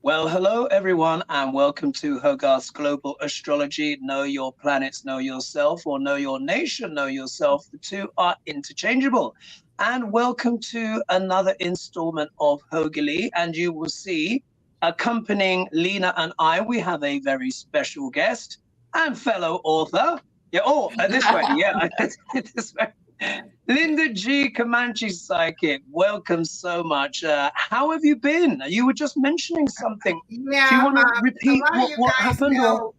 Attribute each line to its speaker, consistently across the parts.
Speaker 1: Well, hello everyone, and welcome to Hogarth's Global Astrology. Know your planets, know yourself, or know your nation, know yourself. The two are interchangeable. And welcome to another installment of Hogely. And you will see, accompanying Lena and I, we have a very special guest and fellow author. Yeah, this way, yeah, this way. Linda G. Comanche Psychic, welcome so much. How have you been? You were just mentioning something.
Speaker 2: Yeah,
Speaker 1: Do you want to
Speaker 2: a
Speaker 1: repeat
Speaker 2: lot of you
Speaker 1: what
Speaker 2: guys
Speaker 1: happened?
Speaker 2: know.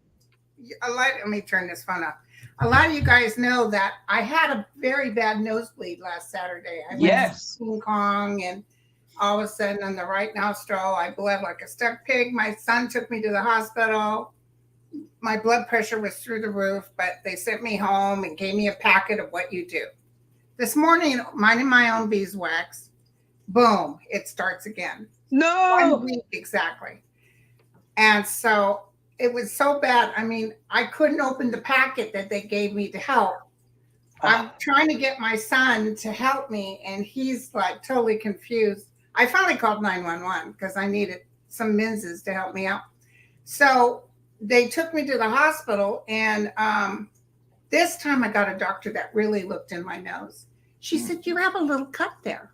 Speaker 2: Let me turn this phone off. A lot of you guys know that I had a very bad nosebleed last Saturday. I went to King Kong, and all of a sudden, on the right nostril, I bled like a stuck pig. My son took me to the hospital. My blood pressure was through the roof, but they sent me home and gave me a packet of what you do. This morning, minding my own beeswax, boom, it starts again.
Speaker 1: No.
Speaker 2: 1 week exactly. And so it was so bad. I mean, I couldn't open the packet that they gave me to help. I'm trying to get my son to help me, and he's like totally confused. I finally called 911 because I needed some menses to help me out. So they took me to the hospital, and this time I got a doctor that really looked in my nose. She said, "You have a little cut there."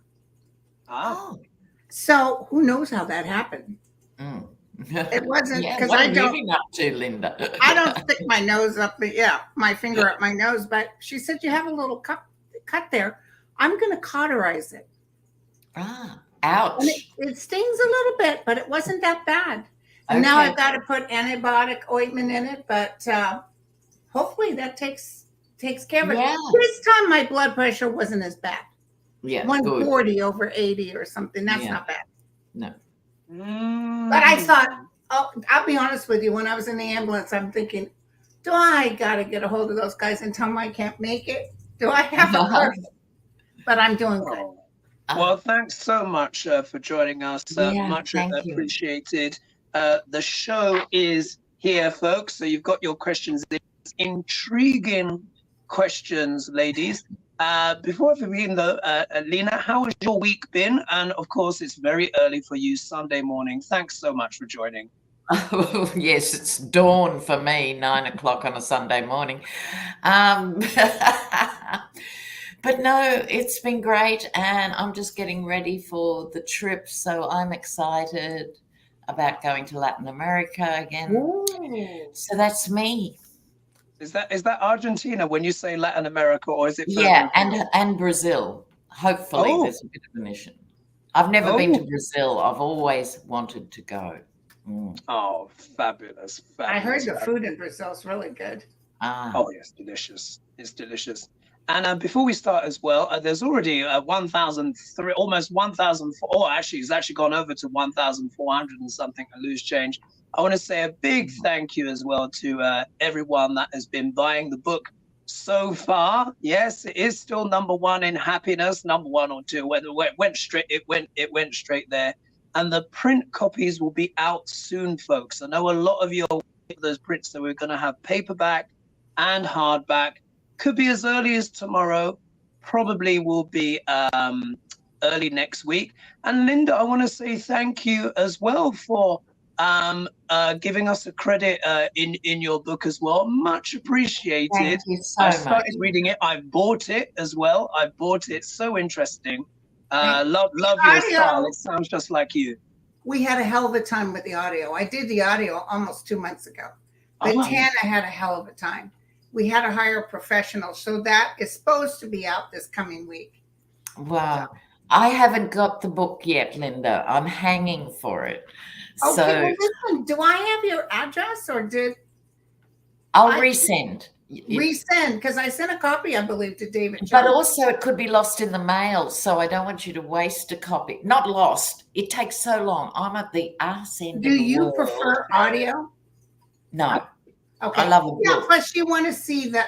Speaker 1: Oh.
Speaker 2: So who knows how that happened? It wasn't because I don't.
Speaker 3: What are you up to, Linda?
Speaker 2: I don't stick my nose up, my finger up my nose. But she said, "You have a little cut there. I'm going to cauterize it."
Speaker 3: Ouch!
Speaker 2: And it stings a little bit, but it wasn't that bad. And
Speaker 3: Okay.
Speaker 2: now I've got to put antibiotic ointment in it, but hopefully that takes care of it.
Speaker 3: Yeah.
Speaker 2: This time my blood pressure wasn't as bad.
Speaker 3: Yeah,
Speaker 2: 140 over 80 or something. That's not bad.
Speaker 3: No.
Speaker 2: But I thought, I'll be honest with you. When I was in the ambulance, I'm thinking, do I got to get a hold of those guys and tell them I can't make it? Do I have a person? But I'm doing good.
Speaker 1: Well, thanks so much for joining us. Much appreciated. The show is here, folks. So you've got your questions. Intriguing questions, ladies. Before we begin, though, Lena, how has your week been? And of course, it's very early for you, Sunday morning. Thanks so much for joining.
Speaker 3: Oh, yes, it's dawn for me, 9 o'clock on a Sunday morning. But no, it's been great, and I'm just getting ready for the trip. So I'm excited about going to Latin America again.
Speaker 2: Ooh.
Speaker 3: So that's me.
Speaker 1: Is that Argentina when you say Latin America, or is it?
Speaker 3: Yeah, and Brazil. Hopefully, there's a bit of a mission. I've never been to Brazil. I've always wanted to go.
Speaker 1: Oh, fabulous!
Speaker 2: I heard the food in Brazil is really good.
Speaker 1: Oh, yes, delicious. It's delicious. And before we start as well, there's already 1,003, almost 1,004. Oh, actually, it's actually gone over to 1,400 and something, a loose change. I want to say a big thank you as well to everyone that has been buying the book so far. Yes, it is still number one in happiness, number 1 or 2. Whether it went straight there. And the print copies will be out soon, folks. I know a lot of you are waiting for those prints, so we're going to have paperback and hardback. Could be as early as tomorrow. Probably will be early next week. And Linda, I want to say thank you as well for giving us a credit in your book as well. Much appreciated.
Speaker 3: Thank you so much.
Speaker 1: I started reading it. I bought it as well. I bought it. So interesting. Love your style. It sounds just like you.
Speaker 2: We had a hell of a time with the audio. I did the audio almost 2 months ago. But Tana had a hell of a time. We had to hire a professional. So that is supposed to be out this coming week.
Speaker 3: Wow. So. I haven't got the book yet, Linda. I'm hanging for it.
Speaker 2: Okay,
Speaker 3: so
Speaker 2: well, listen, do I have your address or did...
Speaker 3: I'll resend.
Speaker 2: Resend, because I sent a copy, I believe, to David Jones.
Speaker 3: But also it could be lost in the mail, so I don't want you to waste a copy. Not lost. It takes so long. I'm at the arse end of the world.
Speaker 2: Do you prefer audio?
Speaker 3: No.
Speaker 2: Okay.
Speaker 3: I love a book.
Speaker 2: Yeah, plus you want to see the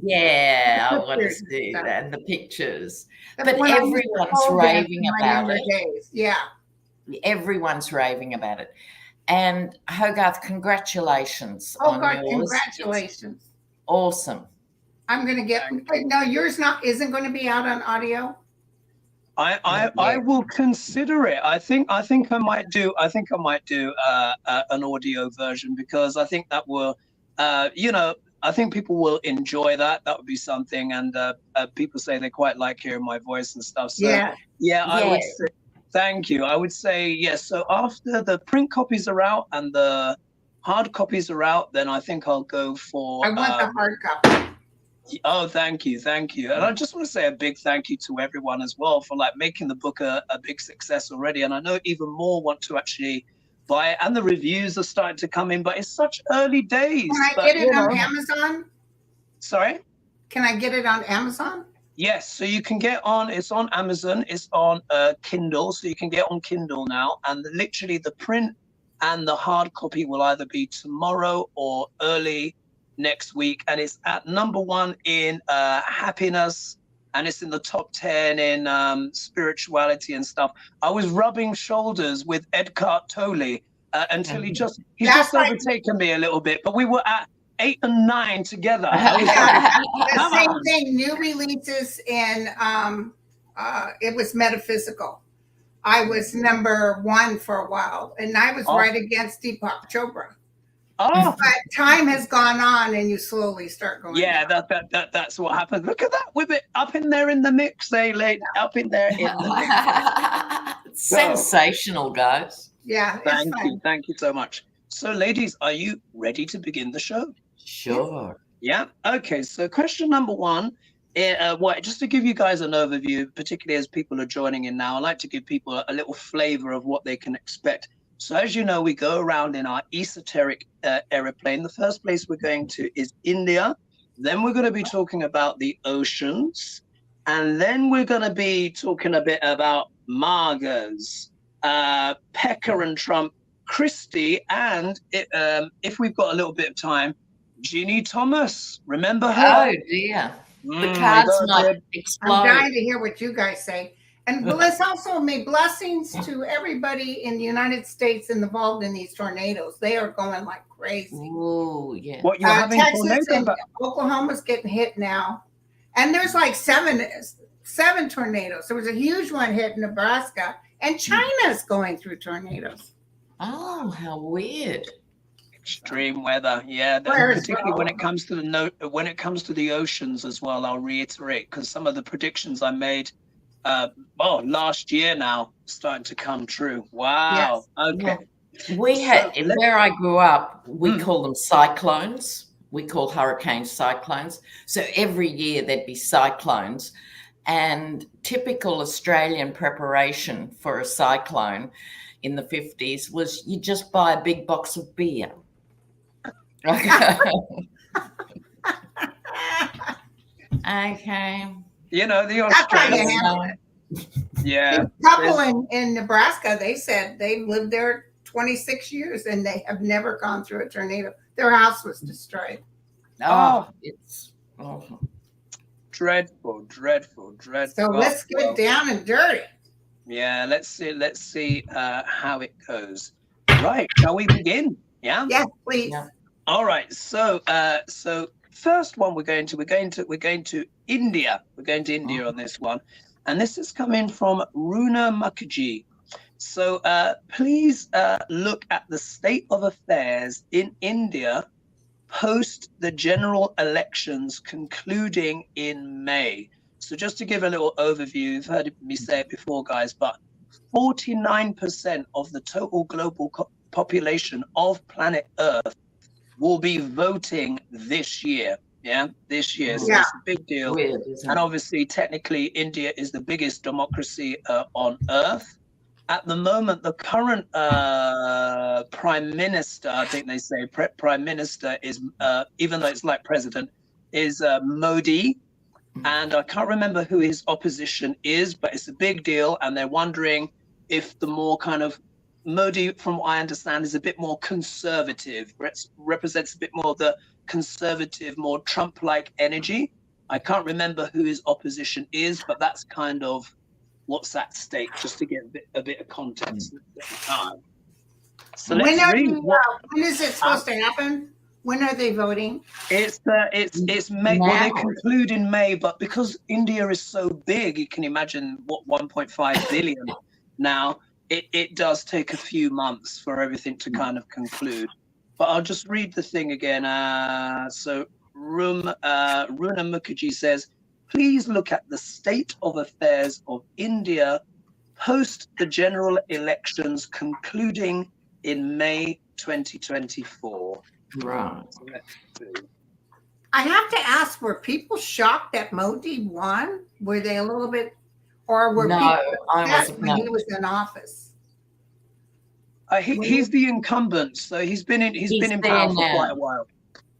Speaker 3: yeah, I want to see that and the pictures. But everyone's raving about it.
Speaker 2: Days. Yeah.
Speaker 3: Everyone's raving about it. And Hogarth, congratulations on yours.
Speaker 2: Congratulations.
Speaker 3: It's awesome.
Speaker 2: I'm going to get, no, yours isn't going to be out on audio?
Speaker 1: I will consider it. I think I might do an audio version, because I think that will I think people will enjoy that. That would be something. And people say they quite like hearing my voice and stuff. So yeah, I would say thank you. I would say yes. So after the print copies are out and the hard copies are out, then I think I'll go for
Speaker 2: I want the hard copy.
Speaker 1: Oh, thank you. And I just want to say a big thank you to everyone as well for like making the book a big success already. And I know even more want to actually buy it, and the reviews are starting to come in, but it's such early days.
Speaker 2: Can I get it on Amazon?
Speaker 1: Sorry?
Speaker 2: Can I get it on Amazon?
Speaker 1: Yes, so you can it's on Amazon, it's on Kindle, so you can get on Kindle now, and literally the print and the hard copy will either be tomorrow or early next week, and it's at #1 in happiness, and it's in the top 10 in spirituality and stuff. I was rubbing shoulders with Eckhart Tolle until he's just overtaken me a little bit, but we were at 8 and 9 together.
Speaker 2: The same thing, new releases in it was metaphysical. I was #1 for a while, and I was right against Deepak Chopra.
Speaker 1: Oh,
Speaker 2: but time has gone on, and you slowly start going.
Speaker 1: Yeah, that's what happens. Look at that, with it up in there in the mix, lady, up in there in the mix.
Speaker 3: Sensational, guys.
Speaker 2: Yeah,
Speaker 1: thank you so much. So, ladies, are you ready to begin the show?
Speaker 3: Sure.
Speaker 1: Yeah. Okay. So, question #1. Just to give you guys an overview, particularly as people are joining in now, I like to give people a little flavor of what they can expect. So as you know, we go around in our esoteric aeroplane. The first place we're going to is India. Then we're going to be talking about the oceans. And then we're going to be talking a bit about Margas, Pecker and Trump, Christie, and if we've got a little bit of time, Ginny Thomas. Remember her?
Speaker 3: Oh, dear. The cards might explode.
Speaker 2: I'm dying to hear what you guys say. And let's also make blessings to everybody in the United States involved in these tornadoes. They are going like crazy.
Speaker 3: Oh, yeah.
Speaker 1: What you're having
Speaker 2: Texas and Oklahoma's getting hit now. And there's like seven tornadoes. There was a huge one hit in Nebraska. And China's going through tornadoes.
Speaker 3: Oh, how weird.
Speaker 1: Extreme weather, yeah. Particularly when it comes to the oceans as well. I'll reiterate, because some of the predictions I made last year now starting to come true. Wow. Yes. Okay.
Speaker 3: We had where I grew up, we call them cyclones. We call hurricanes cyclones. So every year there'd be cyclones, and typical Australian preparation for a cyclone in the 50s was you just buy a big box of beer. Okay.
Speaker 1: You know, the Australians. Yeah.
Speaker 2: A couple in Nebraska, they said they've lived there 26 years and they have never gone through a tornado. Their house was destroyed.
Speaker 3: It's
Speaker 1: dreadful.
Speaker 2: So let's get down and dirty.
Speaker 1: Yeah, let's see how it goes. Right, shall we begin? Yeah?
Speaker 2: Yes, please.
Speaker 3: Yeah.
Speaker 1: All right. So first one we're going to India. We're going to India on this one. And this is coming from Runa Mukherjee. So please look at the state of affairs in India post the general elections concluding in May. So just to give a little overview, you've heard me say it before, guys, but 49% of the total global population of planet Earth will be voting this year. Yeah, this year. So it's a big deal.
Speaker 3: Weird,
Speaker 1: and obviously, technically, India is the biggest democracy on Earth. At the moment, the current prime minister, I think they say prime minister is, even though it's like president, is Modi. And I can't remember who his opposition is, but it's a big deal. And they're wondering if the more kind of Modi, from what I understand, is a bit more conservative, represents a bit more of the conservative, more Trump-like energy. I can't remember who his opposition is, but that's kind of what's at stake, just to get a bit of context. So
Speaker 2: when is it supposed to happen? When are they voting?
Speaker 1: It's May. Well, they conclude in May, but because India is so big, you can imagine what 1.5 billion now. It does take a few months for everything to kind of conclude. But I'll just read the thing again. So Runa Mukherjee says, please look at the state of affairs of India post the general elections concluding in May 2024.
Speaker 3: Right.
Speaker 1: So let's see.
Speaker 2: I have to ask, were people shocked that Modi won? Were they a little bit, or were people upset when he was in office?
Speaker 1: He's the incumbent, so he's been in power for quite a while.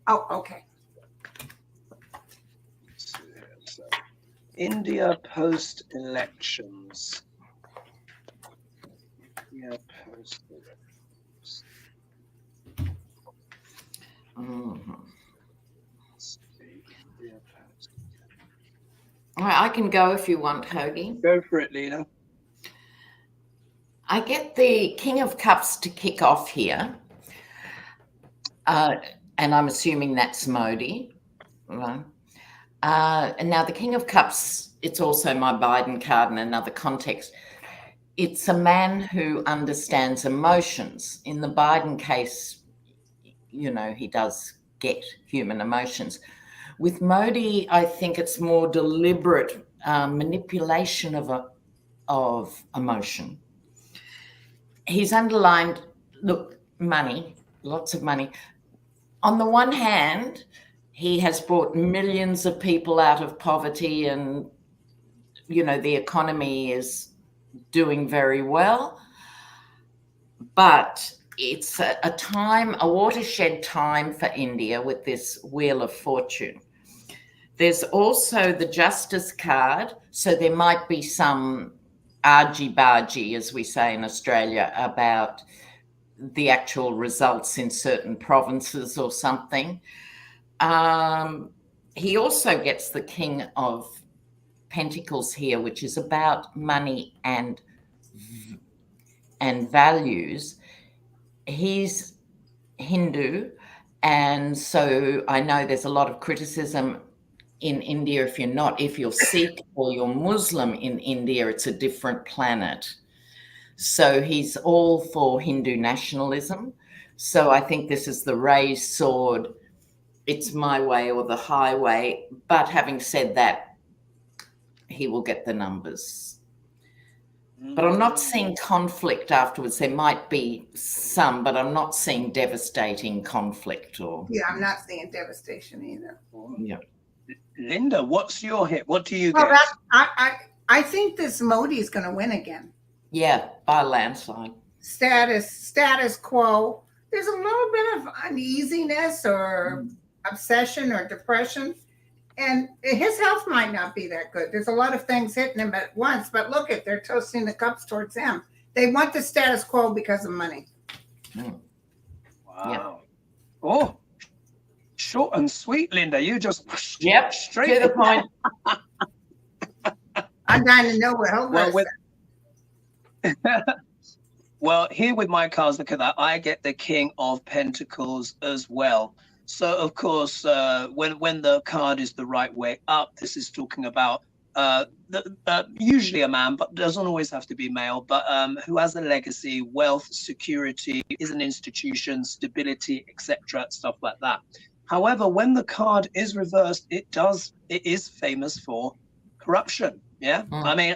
Speaker 2: Oh, okay.
Speaker 1: So, India post elections. Yeah, post elections.
Speaker 3: All right, I can go if you want, Hoagie.
Speaker 1: Go for it, Lena.
Speaker 3: I get the King of Cups to kick off here. And I'm assuming that's Modi. Right. And now the King of Cups, it's also my Biden card in another context. It's a man who understands emotions. In the Biden case, you know, he does get human emotions. With Modi, I think it's more deliberate manipulation of emotion. He's underlined, look, money, lots of money. On the one hand, he has brought millions of people out of poverty and, you know, the economy is doing very well. But it's a watershed time for India with this Wheel of Fortune. There's also the Justice card. So there might be some argy-bargy, as we say in Australia, about the actual results in certain provinces or something. He also gets the King of Pentacles here, which is about money and values. He's Hindu, and so I know there's a lot of criticism in India if you're Sikh or you're Muslim in India, it's a different planet. So he's all for Hindu nationalism. So I think this is the raised sword. It's my way or the highway. But having said that, he will get the numbers. But I'm not seeing conflict afterwards. There might be some, but I'm not seeing devastating conflict.
Speaker 2: Yeah, I'm not seeing devastation either.
Speaker 3: Yeah.
Speaker 1: Linda, what's your hit? What do you get?
Speaker 2: I think this Modi is going to win again.
Speaker 3: Yeah, by a landslide.
Speaker 2: Status quo. There's a little bit of uneasiness or obsession or depression. And his health might not be that good. There's a lot of things hitting him at once. But look, they're toasting the cups towards him. They want the status quo because of money.
Speaker 1: Wow. Yeah. Oh, short and sweet, Linda. You just straight
Speaker 3: to the point.
Speaker 2: I'm dying to know what Hogarth said.
Speaker 1: Well, here with my cards, look at that. I get the King of Pentacles as well. So, of course, when the card is the right way up, this is talking about usually a man, but doesn't always have to be male, but who has a legacy, wealth, security, is an institution, stability, etc., stuff like that. However, when the card is reversed, it is famous for corruption. Yeah, I mean,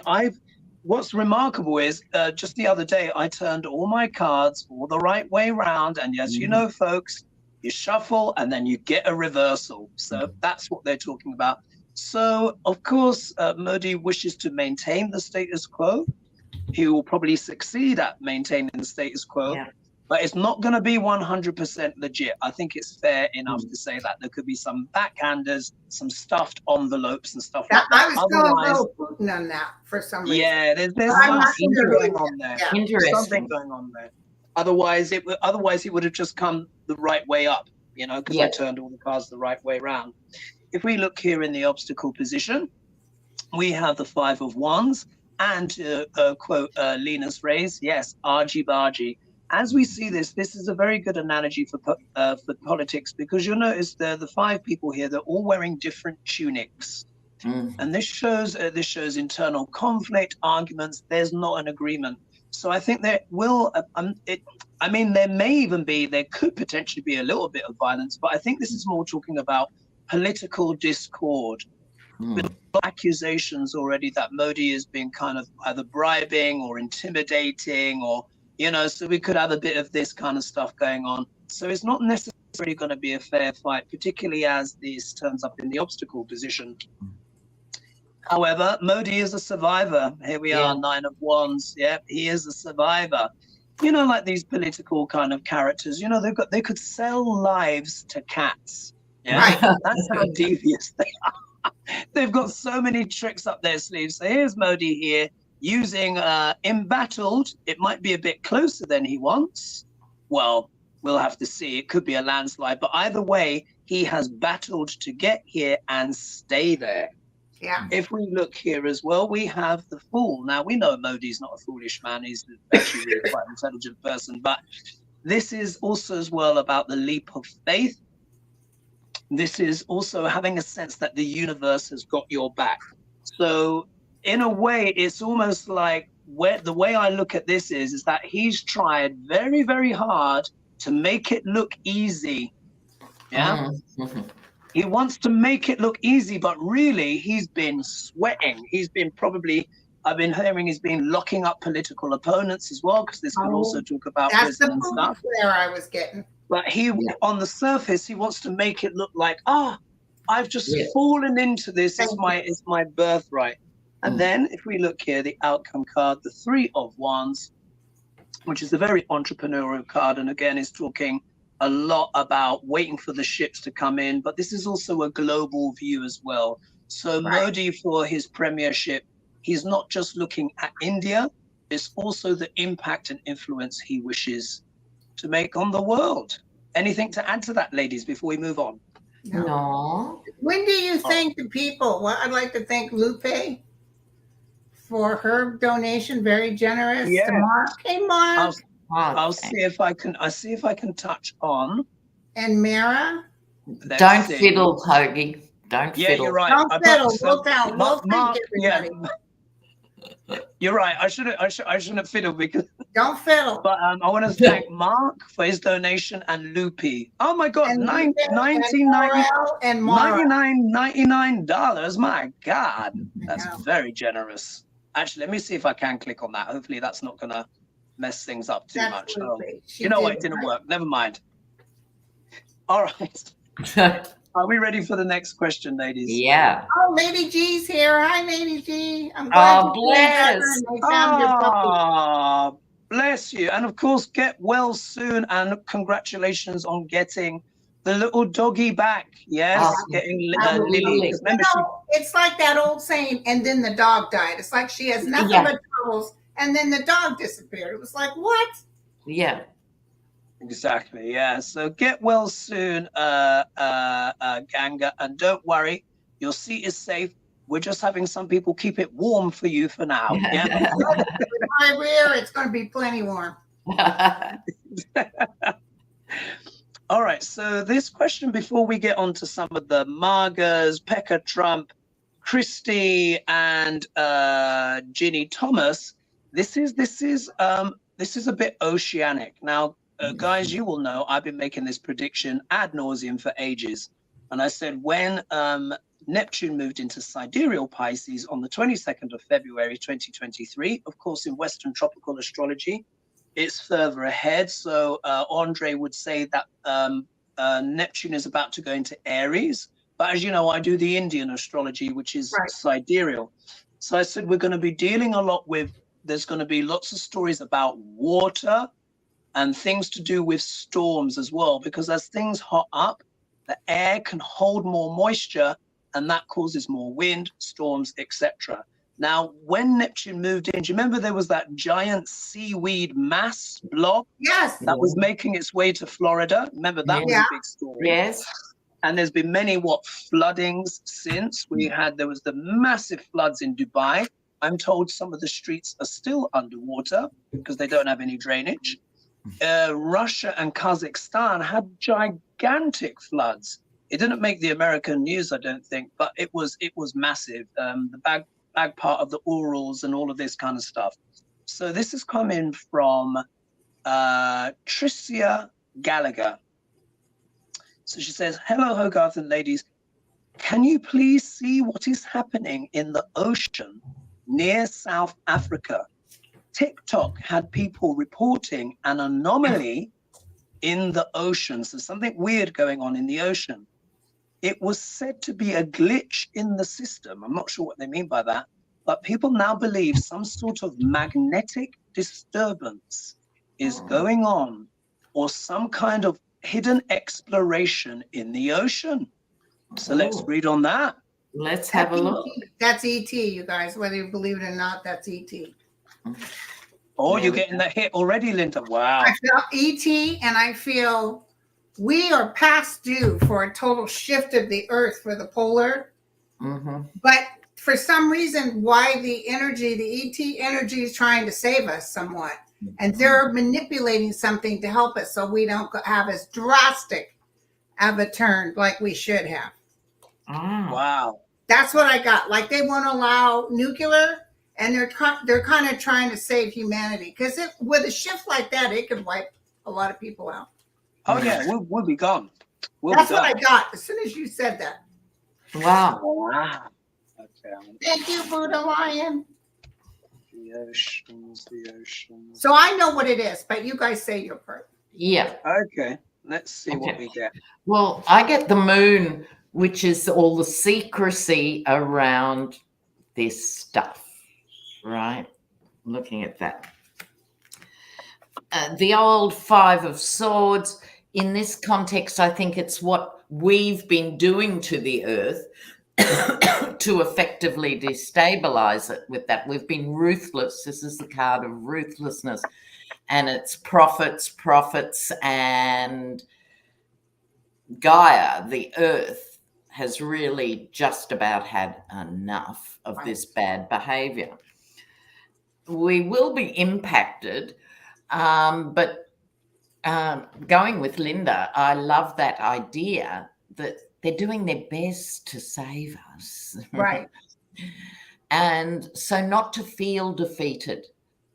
Speaker 1: what's remarkable is just the other day I turned all my cards all the right way round, and yes, you know, folks, you shuffle and then you get a reversal. So that's what they're talking about. So, of course, Modi wishes to maintain the status quo. He will probably succeed at maintaining the status quo, but it's not going to be 100% legit. I think it's fair enough to say that there could be some backhanders, some stuffed envelopes and stuff like that.
Speaker 2: I was going a little Putin on that for some reason.
Speaker 1: Yeah, there's something going on there. Yeah. Interesting. Something going on there. Otherwise, he would have just come the right way up, you know, because I turned all the cards the right way around. If we look here in the obstacle position, we have the 5 of Wands and quote Lena's phrase, yes, argy-bargy. as we see this, this is a very good analogy for politics, because you'll notice the 5 people here, they're all wearing different tunics. And this shows internal conflict, arguments. There's not an agreement. So I think there will, there could potentially be a little bit of violence, but I think this is more talking about political discord. With accusations already that Modi has been kind of either bribing or intimidating, or, so we could have a bit of this kind of stuff going on. So it's not necessarily going to be a fair fight, particularly as this turns up in the obstacle position. However, Modi is a survivor. Here we are, 9 of Wands. Yeah, he is a survivor. Like these political kind of characters, they could sell lives to cats. Yeah, right. That's how devious they are. They've got so many tricks up their sleeves. So here's Modi here using embattled. It might be a bit closer than he wants. Well, we'll have to see. It could be a landslide. But either way, he has battled to get here and stay there. Yeah. If we look here as well, we have the Fool. Now, we know Modi's not a foolish man. He's actually really quite an intelligent person. But this is also as well about the leap of faith. This is also having a sense that the universe has got your back. So in a way, it's almost like the way I look at this is that he's tried very, very hard to make it look easy. Yeah. Mm-hmm. He wants to make it look easy, but really he's been sweating. He's been I've been hearing he's been locking up political opponents as well, because this could also talk about prison and stuff.
Speaker 2: That's the flare I was getting.
Speaker 1: But on the surface, he wants to make it look like, I've just fallen into this. It's my birthright. And then if we look here, the outcome card, the 3 of Wands, which is a very entrepreneurial card. And again, is talking a lot about waiting for the ships to come in, but this is also a global view as well. So Modi, for his premiership, he's not just looking at India, it's also the impact and influence he wishes to make on the world. Anything to add to that, ladies, before we move on?
Speaker 3: No.
Speaker 2: When do you thank the people? Well, I'd like to thank Lupe for her donation, very generous.
Speaker 1: Yeah.
Speaker 2: To Mark. Hey, Mark.
Speaker 1: I'll see if I can touch on.
Speaker 2: And Mara.
Speaker 3: Don't fiddle, Hoagie. Don't fiddle.
Speaker 1: Yeah, you're right.
Speaker 2: Don't fiddle. We'll thank everybody.
Speaker 1: You're right. I shouldn't fiddle because.
Speaker 2: Don't fiddle.
Speaker 1: But I want to thank Mark for his donation and Lupe. Oh my God, $99. My God, that's very generous. Actually, let me see if I can click on that. Hopefully, that's not gonna mess things up too much. Oh, you know what? It didn't work. Never mind. All right. Are we ready for the next question, ladies?
Speaker 3: Yeah.
Speaker 2: Oh, Lady G's here. Hi, Lady G. I'm glad
Speaker 3: bless.
Speaker 1: Bless you. And of course, get well soon. And congratulations on getting the little doggy back. Yes, getting Lily.
Speaker 2: It's like that old saying, and then the dog died. It's like she has nothing but troubles, and then the dog disappeared. It was like, what?
Speaker 3: Yeah.
Speaker 1: Exactly. Yeah. So get well soon, Ganga, and don't worry, your seat is safe. We're just having some people keep it warm for you for now. Yeah.
Speaker 2: My rear, it's going to be plenty warm.
Speaker 1: All right. So this question, before we get on to some of the Margas, Pekka Trump, Christie, and Ginny Thomas, this is a bit oceanic now. Guys, you will know I've been making this prediction ad nauseum for ages. And I said when Neptune moved into sidereal Pisces on the 22nd of February, 2023, of course, in Western tropical astrology, it's further ahead. So Andre would say that Neptune is about to go into Aries. But as you know, I do the Indian astrology, which is sidereal. So I said we're going to be dealing a lot with, there's going to be lots of stories about water, and things to do with storms as well, because as things hot up, the air can hold more moisture, and that causes more wind, storms, etc. Now, when Neptune moved in, do you remember there was that giant seaweed mass blob?
Speaker 2: Yes.
Speaker 1: That was making its way to Florida. Remember, that was a big story.
Speaker 3: Yes.
Speaker 1: And there's been many floodings since. There was the massive floods in Dubai. I'm told some of the streets are still underwater because they don't have any drainage. Russia and Kazakhstan had gigantic floods. It didn't make the American news, I don't think, but it was massive. The bag part of the Urals and all of this kind of stuff. So this is coming from Tricia Gallagher. So she says, "Hello, Hogarth and ladies. Can you please see what is happening in the ocean near South Africa? TikTok had people reporting an anomaly in the ocean. So something weird going on in the ocean. It was said to be a glitch in the system. I'm not sure what they mean by that, but people now believe some sort of magnetic disturbance is going on, or some kind of hidden exploration in the ocean." So let's read on that.
Speaker 3: Let's have a look.
Speaker 2: That's ET, you guys. Whether you believe it or not, that's ET.
Speaker 1: Oh, you're getting that hit already, Linda. Wow.
Speaker 2: I feel ET, and I feel we are past due for a total shift of the Earth for the polar. But for some reason, why the ET energy is trying to save us somewhat. And they're manipulating something to help us so we don't have as drastic of a turn like we should have.
Speaker 1: Wow.
Speaker 2: That's what I got. Like they won't allow nuclear, and they're kind of trying to save humanity, because with a shift like that, it could wipe a lot of people out.
Speaker 1: Oh yeah, we'll be gone.
Speaker 2: That's what I got as soon as you said that.
Speaker 3: Wow.
Speaker 1: Okay.
Speaker 2: Thank you, Buddha Lion.
Speaker 1: The oceans.
Speaker 2: So I know what it is, but you guys say your part.
Speaker 3: Yeah.
Speaker 1: Okay. Let's see what we get.
Speaker 3: Well, I get the moon, which is all the secrecy around this stuff, right? Looking at that. The old Five of Swords, in this context, I think it's what we've been doing to the earth to effectively destabilize it with that. We've been ruthless. This is the card of ruthlessness. And it's prophets, and Gaia, the earth, has really just about had enough of this bad behavior. We will be impacted, but going with Linda, I love that idea that they're doing their best to save us.
Speaker 2: Right.
Speaker 3: And so not to feel defeated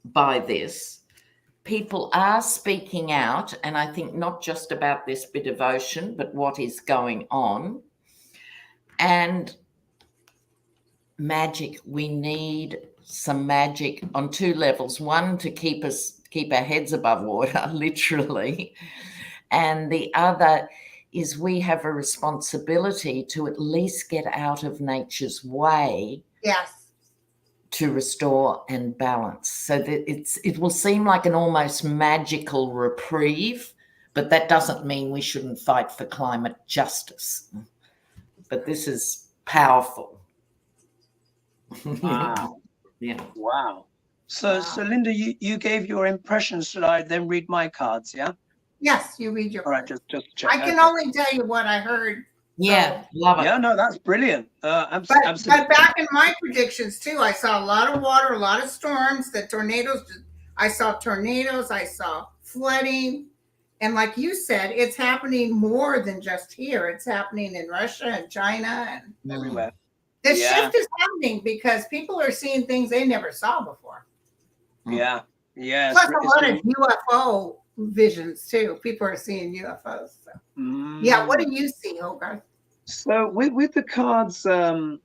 Speaker 3: by this. People are speaking out, and I think not just about this bit of ocean, but what is going on. And magic, we need some magic on two levels. One, to keep our heads above water, literally. And the other is we have a responsibility to at least get out of nature's way.
Speaker 2: Yes.
Speaker 3: To restore and balance, so that it will seem like an almost magical reprieve, but that doesn't mean we shouldn't fight for climate justice. But this is powerful.
Speaker 1: Wow.
Speaker 3: Yeah.
Speaker 1: Wow. So Linda, you gave your impressions. Should I then read my cards? Yeah.
Speaker 2: Yes, you read your.
Speaker 1: All right, just check.
Speaker 2: I can only tell you what I heard.
Speaker 3: Yeah, love it.
Speaker 1: Yeah, no, that's brilliant. Absolutely.
Speaker 2: But back in my predictions too, I saw a lot of water, a lot of storms, the tornadoes. I saw tornadoes, I saw flooding. And like you said, it's happening more than just here. It's happening in Russia and China and
Speaker 1: everywhere.
Speaker 2: The shift is happening because people are seeing things they never saw before.
Speaker 1: Yeah. Yeah.
Speaker 2: Plus a lot of UFO visions too. People are seeing UFOs. So. Yeah, what do you see, Hogarth?
Speaker 1: So with the cards, that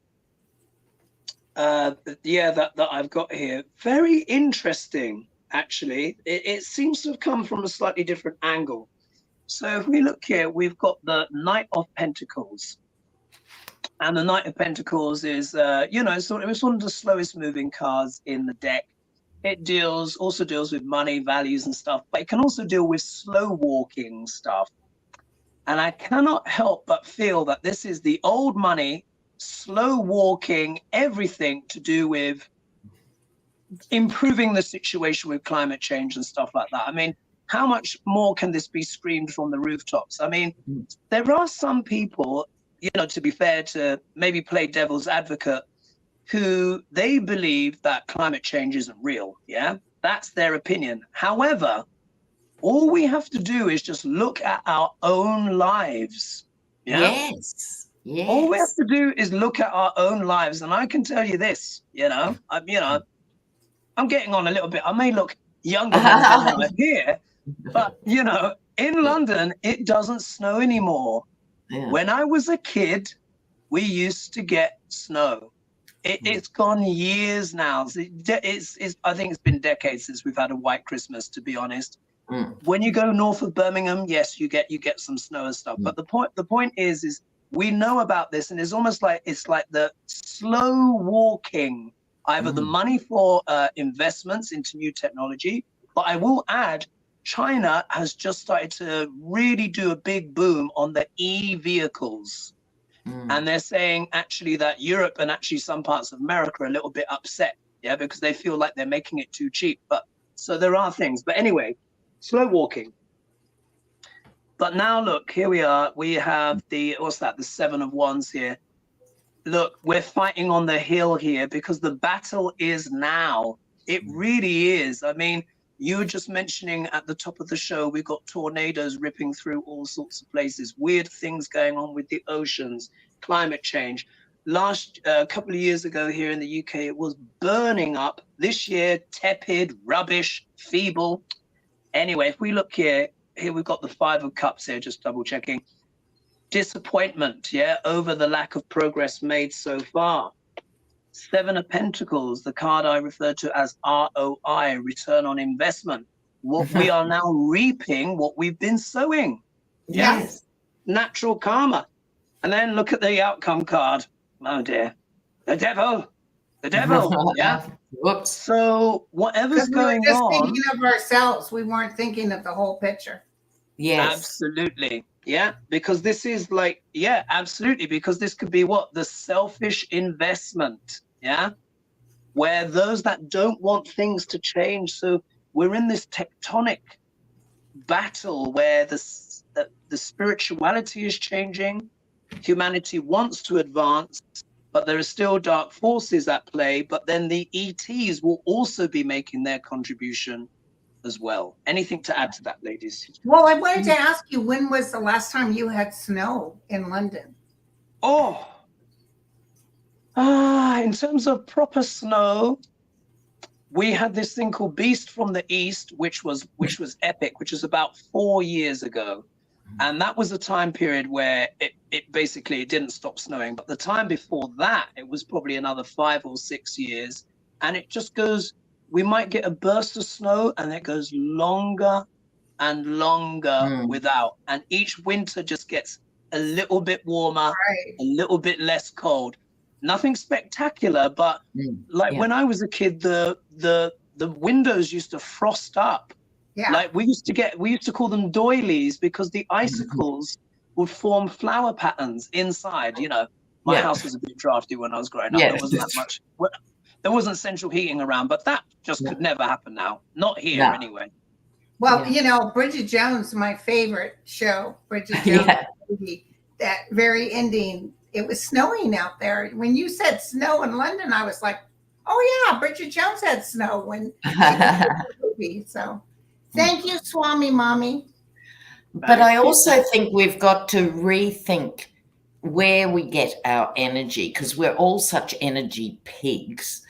Speaker 1: I've got here, very interesting. Actually, it seems to have come from a slightly different angle. So if we look here, we've got the Knight of Pentacles, and the Knight of Pentacles is, sort of one of the slowest moving cards in the deck. It also deals with money, values, and stuff, but it can also deal with slow walking stuff. And I cannot help but feel that this is the old money, slow walking, everything to do with improving the situation with climate change and stuff like that. I mean, how much more can this be screamed from the rooftops? I mean, there are some people, to be fair, to maybe play devil's advocate, who they believe that climate change isn't real. Yeah, that's their opinion. However, All we have to do is just look at our own lives. Yeah.
Speaker 3: Yes. Yes.
Speaker 1: All we have to do is look at our own lives. And I can tell you this, I'm getting on a little bit. I may look younger than I appear, but in London, it doesn't snow anymore.
Speaker 3: Yeah.
Speaker 1: When I was a kid, we used to get snow. It's gone years now. I think it's been decades since we've had a white Christmas, to be honest. When you go north of Birmingham, yes, you get some snow and stuff. But the point is we know about this, and it's almost like the slow walking either the money for investments into new technology. But I will add, China has just started to really do a big boom on the e-vehicles. And they're saying actually that Europe and actually some parts of America are a little bit upset, because they feel like they're making it too cheap. But so there are things. But anyway, slow walking. But now look, here we are. We have the Seven of Wands here. Look, we're fighting on the hill here because the battle is now. It really is. I mean, you were just mentioning at the top of the show, we've got tornadoes ripping through all sorts of places, weird things going on with the oceans, climate change. Last couple of years ago here in the UK, it was burning up. This year, tepid, rubbish, feeble. Anyway, if we look here we've got the Five of Cups here, just double checking. Disappointment, over the lack of progress made so far. Seven of Pentacles, the card I refer to as ROI, return on investment. What we are now reaping, what we've been sowing.
Speaker 3: Yes.
Speaker 1: Natural karma. And then look at the outcome card. Oh dear. The devil. The devil. Yeah.
Speaker 3: Whoops.
Speaker 1: So whatever's going
Speaker 2: we were just
Speaker 1: on.
Speaker 2: thinking of ourselves. We weren't thinking of the whole picture.
Speaker 3: Yes.
Speaker 1: Absolutely. Yeah. Because this is absolutely. Because this could be the selfish investment. Yeah. Where those that don't want things to change. So we're in this tectonic battle where the spirituality is changing. Humanity wants to advance, but there are still dark forces at play. But then the ETs will also be making their contribution as well. Anything to add to that, ladies?
Speaker 2: Well, I wanted to ask you, when was the last time you had snow in London?
Speaker 1: In terms of proper snow, we had this thing called Beast from the East, which was epic, which was about 4 years ago. And that was a time period where it basically didn't stop snowing. But the time before that, it was probably another 5 or 6 years. And it just goes, we might get a burst of snow and it goes longer and longer without. And each winter just gets a little bit warmer, a little bit less cold. Nothing spectacular, but when I was a kid, the windows used to frost up. Yeah. Like we used to call them doilies because the icicles would form flower patterns inside. My house was a bit drafty when I was growing up. There wasn't that much. There wasn't central heating around, but that just could never happen now. Not here anyway.
Speaker 2: Well, Bridget Jones, my favorite show, Bridget Jones, that very ending, it was snowing out there. When you said snow in London, I was like, oh yeah, Bridget Jones had snow when she did the movie. So thank you, Swami Mommy.
Speaker 3: But I also think we've got to rethink where we get our energy, because we're all such energy pigs.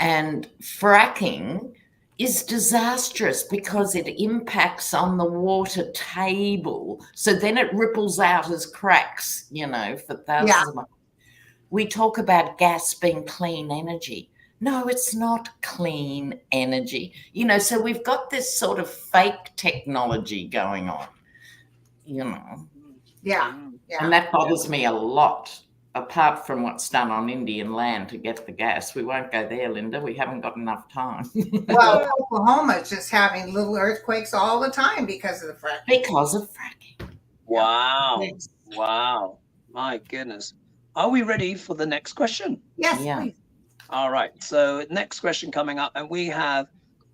Speaker 3: And fracking is disastrous because it impacts on the water table. So then it ripples out as cracks, for thousands of miles. We talk about gas being clean energy. No, it's not clean energy. So we've got this sort of fake technology going on,
Speaker 2: Yeah.
Speaker 3: And that bothers me a lot. Apart from what's done on Indian land to get the gas. We won't go there, Linda. We haven't got enough time.
Speaker 2: Well, Oklahoma is just having little earthquakes all the time because of the fracking.
Speaker 3: Because of fracking.
Speaker 1: Wow. Yes. Wow. My goodness. Are we ready for the next question?
Speaker 2: Yes, please.
Speaker 1: All right. So next question coming up, and we have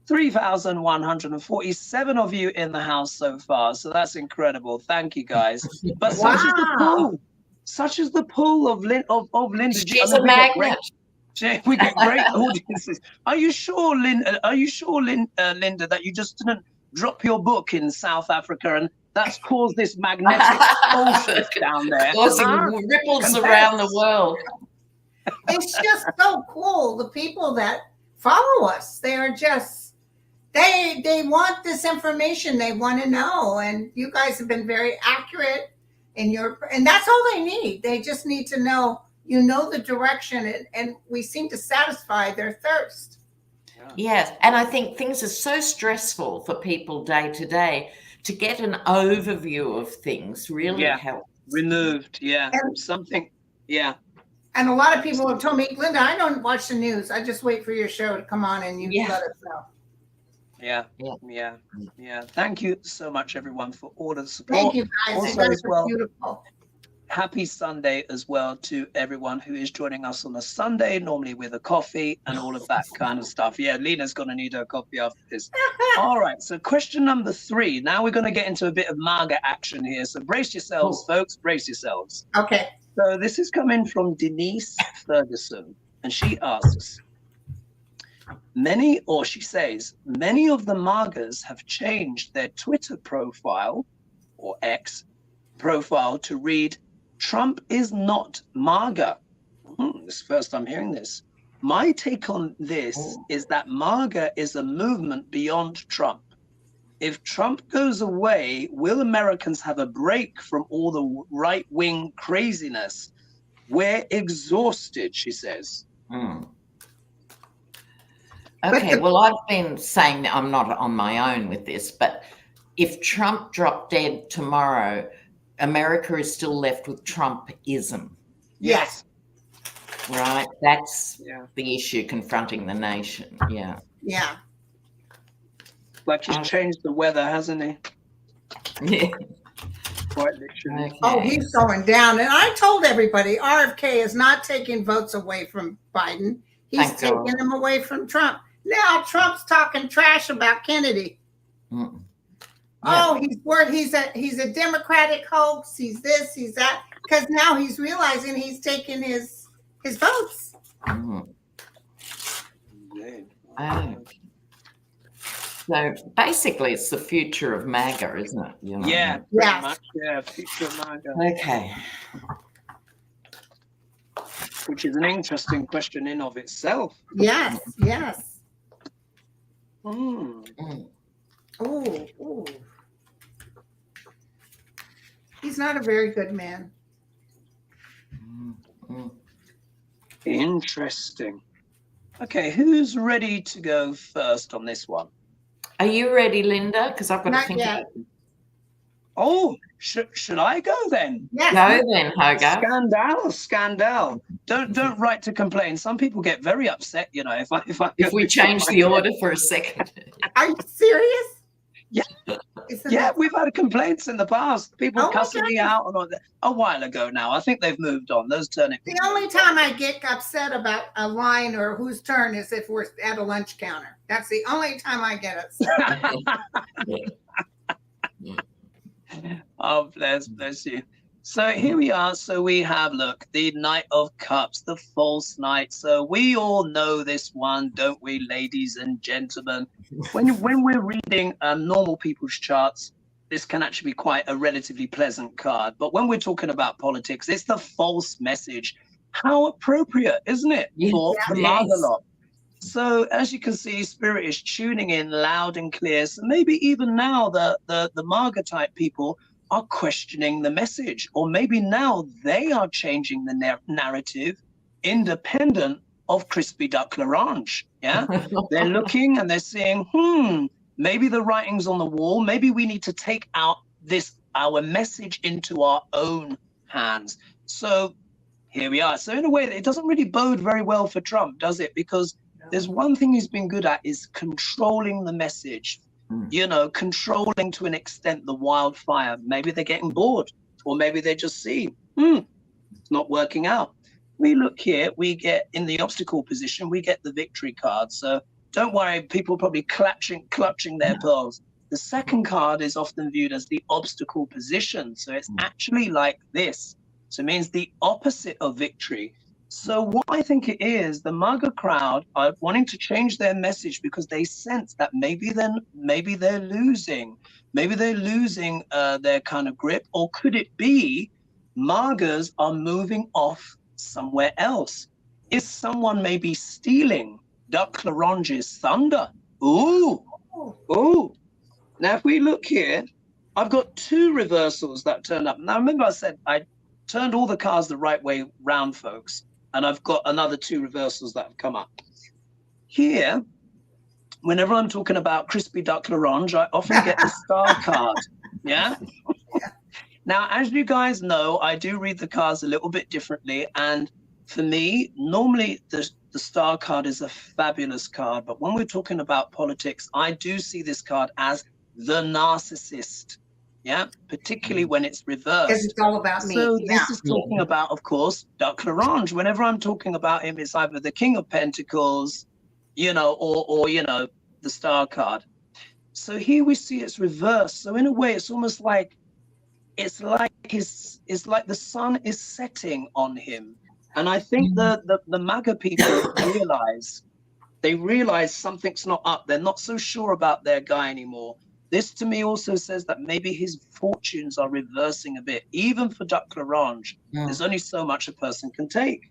Speaker 1: 3,147 of you in the house so far. So that's incredible. Thank you, guys. But such is the pull of Linda.
Speaker 3: She's a magnet.
Speaker 1: We get great audiences. Are you sure, Linda, that you just didn't drop your book in South Africa, and that's caused this magnetic pole shift down there.
Speaker 3: Causing ripples around the world.
Speaker 2: It's just so cool. The people that follow us, they are just, they want this information. They want to know. And you guys have been very accurate in your, and that's all they need. They just need to know, you know, the direction, and we seem to satisfy their thirst.
Speaker 3: Yes. And I think things are so stressful for people day to day. To get an overview of things really helps.
Speaker 1: Removed. Yeah. And something. Yeah.
Speaker 2: And a lot of people have told me, Linda, I don't watch the news. I just wait for your show to come on and you let us know.
Speaker 1: Yeah. Thank you so much, everyone, for all the support.
Speaker 2: Thank you, guys.
Speaker 1: Also,
Speaker 2: you guys are beautiful.
Speaker 1: Happy Sunday as well to everyone who is joining us on a Sunday, normally with a coffee and all of that kind of stuff. Yeah, Lena's going to need her coffee after this. All right, so question number 3. Now we're going to get into a bit of MAGA action here. So brace yourselves, folks, brace yourselves.
Speaker 2: Okay.
Speaker 1: So this is coming from Denise Ferguson, and she asks, many of the MAGAs have changed their Twitter profile or X profile to read, Trump is not MAGA. This is the first I'm hearing this. My take on this is that MAGA is a movement beyond Trump. If Trump goes away, will Americans have a break from all the right-wing craziness? We're exhausted, she says.
Speaker 3: Okay, well, I've been saying that I'm not on my own with this, but if Trump dropped dead tomorrow, America is still left with Trumpism.
Speaker 2: Yes.
Speaker 3: Right? That's the issue confronting the nation. Yeah.
Speaker 2: Yeah.
Speaker 1: Like he's changed the weather, hasn't he?
Speaker 3: Yeah.
Speaker 1: Quite literally.
Speaker 3: Okay.
Speaker 2: Oh, he's going down. And I told everybody, RFK is not taking votes away from Biden. He's taking them away from Trump. Now Trump's talking trash about Kennedy.
Speaker 3: Mm.
Speaker 2: Oh, he's a Democratic hoax. He's this, he's that. Because now he's realizing he's taking his votes.
Speaker 3: Mm. So basically, it's the future of MAGA, isn't it? You know?
Speaker 1: Yeah, pretty much. Yeah, future of MAGA.
Speaker 3: Okay.
Speaker 1: Which is an interesting question in of itself.
Speaker 2: Yes, yes.
Speaker 1: Mm.
Speaker 2: Oh. He's not a very good man.
Speaker 1: Interesting. Okay, who's ready to go first on this one?
Speaker 3: Are you ready, Linda? Because I've got to think.
Speaker 2: Yet.
Speaker 1: Oh, should I go then?
Speaker 2: Yes.
Speaker 3: Go then, Hogarth.
Speaker 1: Scandal. Don't write to complain. Some people get very upset, you know,
Speaker 3: if we change the order for a second.
Speaker 2: Are you serious?
Speaker 1: Yeah, we've had complaints in the past. People cussing me out and all that. A while ago now. I think they've moved on. Those turnip.
Speaker 2: The only time I get upset about a line or whose turn is if we're at a lunch counter. That's the only time I get upset.
Speaker 1: Oh, bless you. So here we are. So we have, look, the Knight of Cups, the false knight. So we all know this one, don't we, ladies and gentlemen? When we're reading normal people's charts, this can actually be quite a relatively pleasant card. But when we're talking about politics, it's the false message. How appropriate, isn't it, for the MAGA lot? So as you can see, Spirit is tuning in loud and clear. So maybe even now the MAGA type people are questioning the message, or maybe now they are changing the narrative independent of Crispy Duck L'Orange. Yeah, they're looking and they're saying, maybe the writing's on the wall. Maybe we need to take out our message into our own hands. So here we are. So in a way, it doesn't really bode very well for Trump, does it? Because there's one thing he's been good at is controlling the message. You know, controlling to an extent the wildfire. Maybe they're getting bored, or maybe they just see, it's not working out. We look here, we get in the obstacle position, we get the victory card. So don't worry, people probably clutching their pearls. The second card is often viewed as the obstacle position. So it's actually like this. So it means the opposite of victory. So what I think it is, the MAGA crowd are wanting to change their message because they sense that maybe they're losing their kind of grip, or could it be MAGAs are moving off somewhere else? Is someone maybe stealing Duck LaRange's thunder? Ooh. Now, if we look here, I've got 2 reversals that turned up. Now, remember I said I turned all the cards the right way round, folks. And I've got another 2 reversals that have come up. Here, whenever I'm talking about Crispy Duck LaRange, I often get the star card. Yeah? Now, as you guys know, I do read the cards a little bit differently. And for me, normally the star card is a fabulous card. But when we're talking about politics, I do see this card as the narcissist. Yeah, particularly when it's reversed.
Speaker 2: Because it's all about me.
Speaker 1: So this is talking about, of course, Duck LaRange. Whenever I'm talking about him, it's either the King of Pentacles, or the Star card. So here we see it's reversed. So in a way, it's almost like it's like the sun is setting on him. And I think the MAGA people realize something's not up. They're not so sure about their guy anymore. This to me also says that maybe his fortunes are reversing a bit. Even for Duck LaRange, there's only so much a person can take.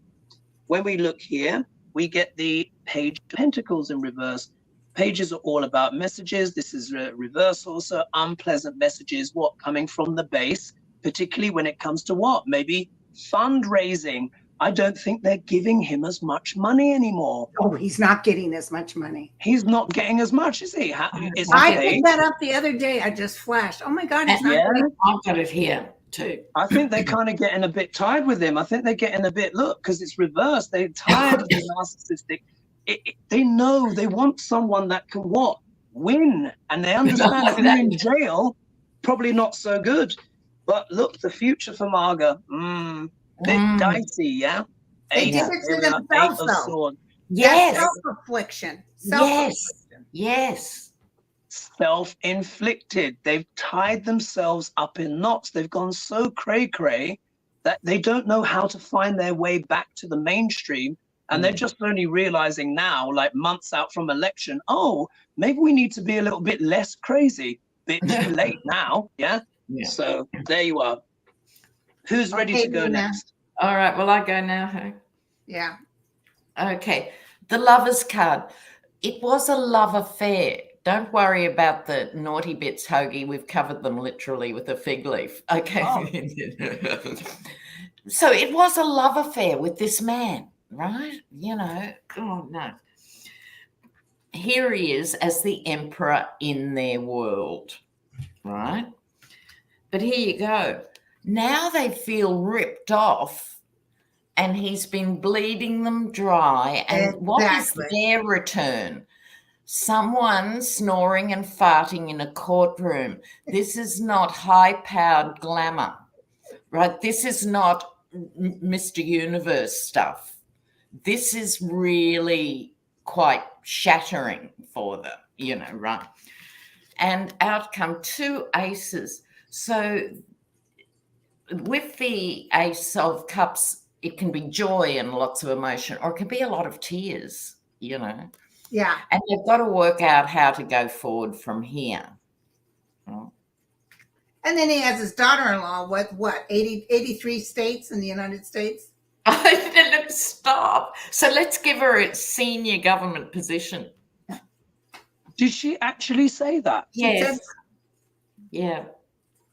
Speaker 1: When we look here, we get the Page of Pentacles in reverse. Pages are all about messages. This is reverse also, unpleasant messages, coming from the base, particularly when it comes to maybe fundraising. I don't think they're giving him as much money anymore.
Speaker 2: Oh, he's not getting as much money.
Speaker 1: He's not getting as much, is he?
Speaker 2: I picked that up the other day. I just flashed. Oh my God,
Speaker 3: I've got it here too.
Speaker 1: I think they're kind of getting a bit tired with him. I think they're getting a bit, because it's reversed. They're tired of the narcissistic. They know they want someone that can win. And they understand if you're in jail, probably not so good. But look, the future for MAGA, bit dicey, yeah?
Speaker 2: They did it to themselves, though.
Speaker 3: Yes.
Speaker 2: Self-affliction.
Speaker 3: Yes.
Speaker 1: Self-inflicted. They've tied themselves up in knots. They've gone so cray-cray that they don't know how to find their way back to the mainstream. And they're just only realizing now, like months out from election, maybe we need to be a little bit less crazy. Bit too late now, yeah? So there you are. Who's ready to go next?
Speaker 3: All right, well, I go now, hey?
Speaker 2: Yeah.
Speaker 3: Okay, the Lover's card. It was a love affair. Don't worry about the naughty bits, Hoagie. We've covered them literally with a fig leaf. Okay. So it was a love affair with this man, right? Oh, no. Here he is as the emperor in their world, right? But here you go. Now they feel ripped off and he's been bleeding them dry. And what is their return? Someone snoring and farting in a courtroom. This is not high-powered glamour, right? This is not Mr. Universe stuff. This is really quite shattering for them, right? And out come 2 aces. So with the Ace of Cups, it can be joy and lots of emotion, or it can be a lot of tears, Yeah. And they've got to work out how to go forward from here.
Speaker 2: And then he has his daughter-in-law with 83 states in the United States?
Speaker 3: Stop. So let's give her a senior government position.
Speaker 1: Did she actually say that?
Speaker 3: Yes. Yeah.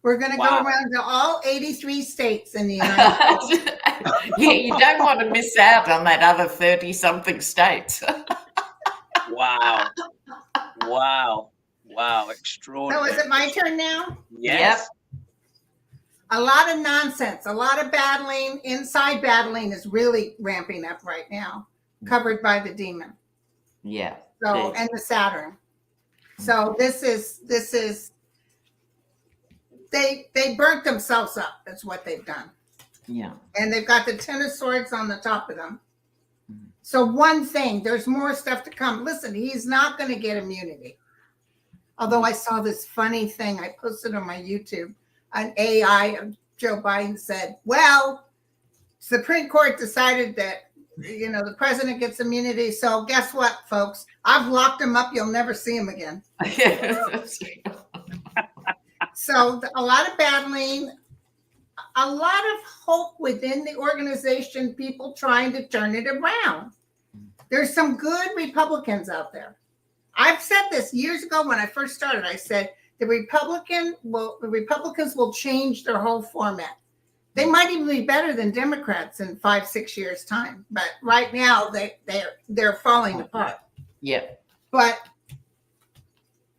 Speaker 2: We're going to go around to all 83 states in the United States.
Speaker 3: Yeah, you don't want to miss out on that other 30-something states.
Speaker 1: Wow. Extraordinary.
Speaker 2: So is it my turn now?
Speaker 1: Yes.
Speaker 3: Yep.
Speaker 2: A lot of nonsense, a lot of battling. Inside battling is really ramping up right now, covered by the demon.
Speaker 3: Yeah.
Speaker 2: So, and the Saturn. So this is they burnt themselves up. That's what they've done.
Speaker 3: Yeah.
Speaker 2: And they've got the 10 of Swords on the top of them. So one thing, there's more stuff to come. Listen, he's not going to get immunity. Although I saw this funny thing I posted on my YouTube. An AI of Joe Biden said, well, Supreme Court decided that the president gets immunity. So guess what, folks? I've locked him up. You'll never see him again. So a lot of battling, a lot of hope within the organization, people trying to turn it around. There's some good Republicans out there. I've said this years ago when I first started. I said the Republicans will change their whole format. They might even be better than Democrats in 5-6 years' time. But right now they're falling apart.
Speaker 3: Yeah.
Speaker 2: But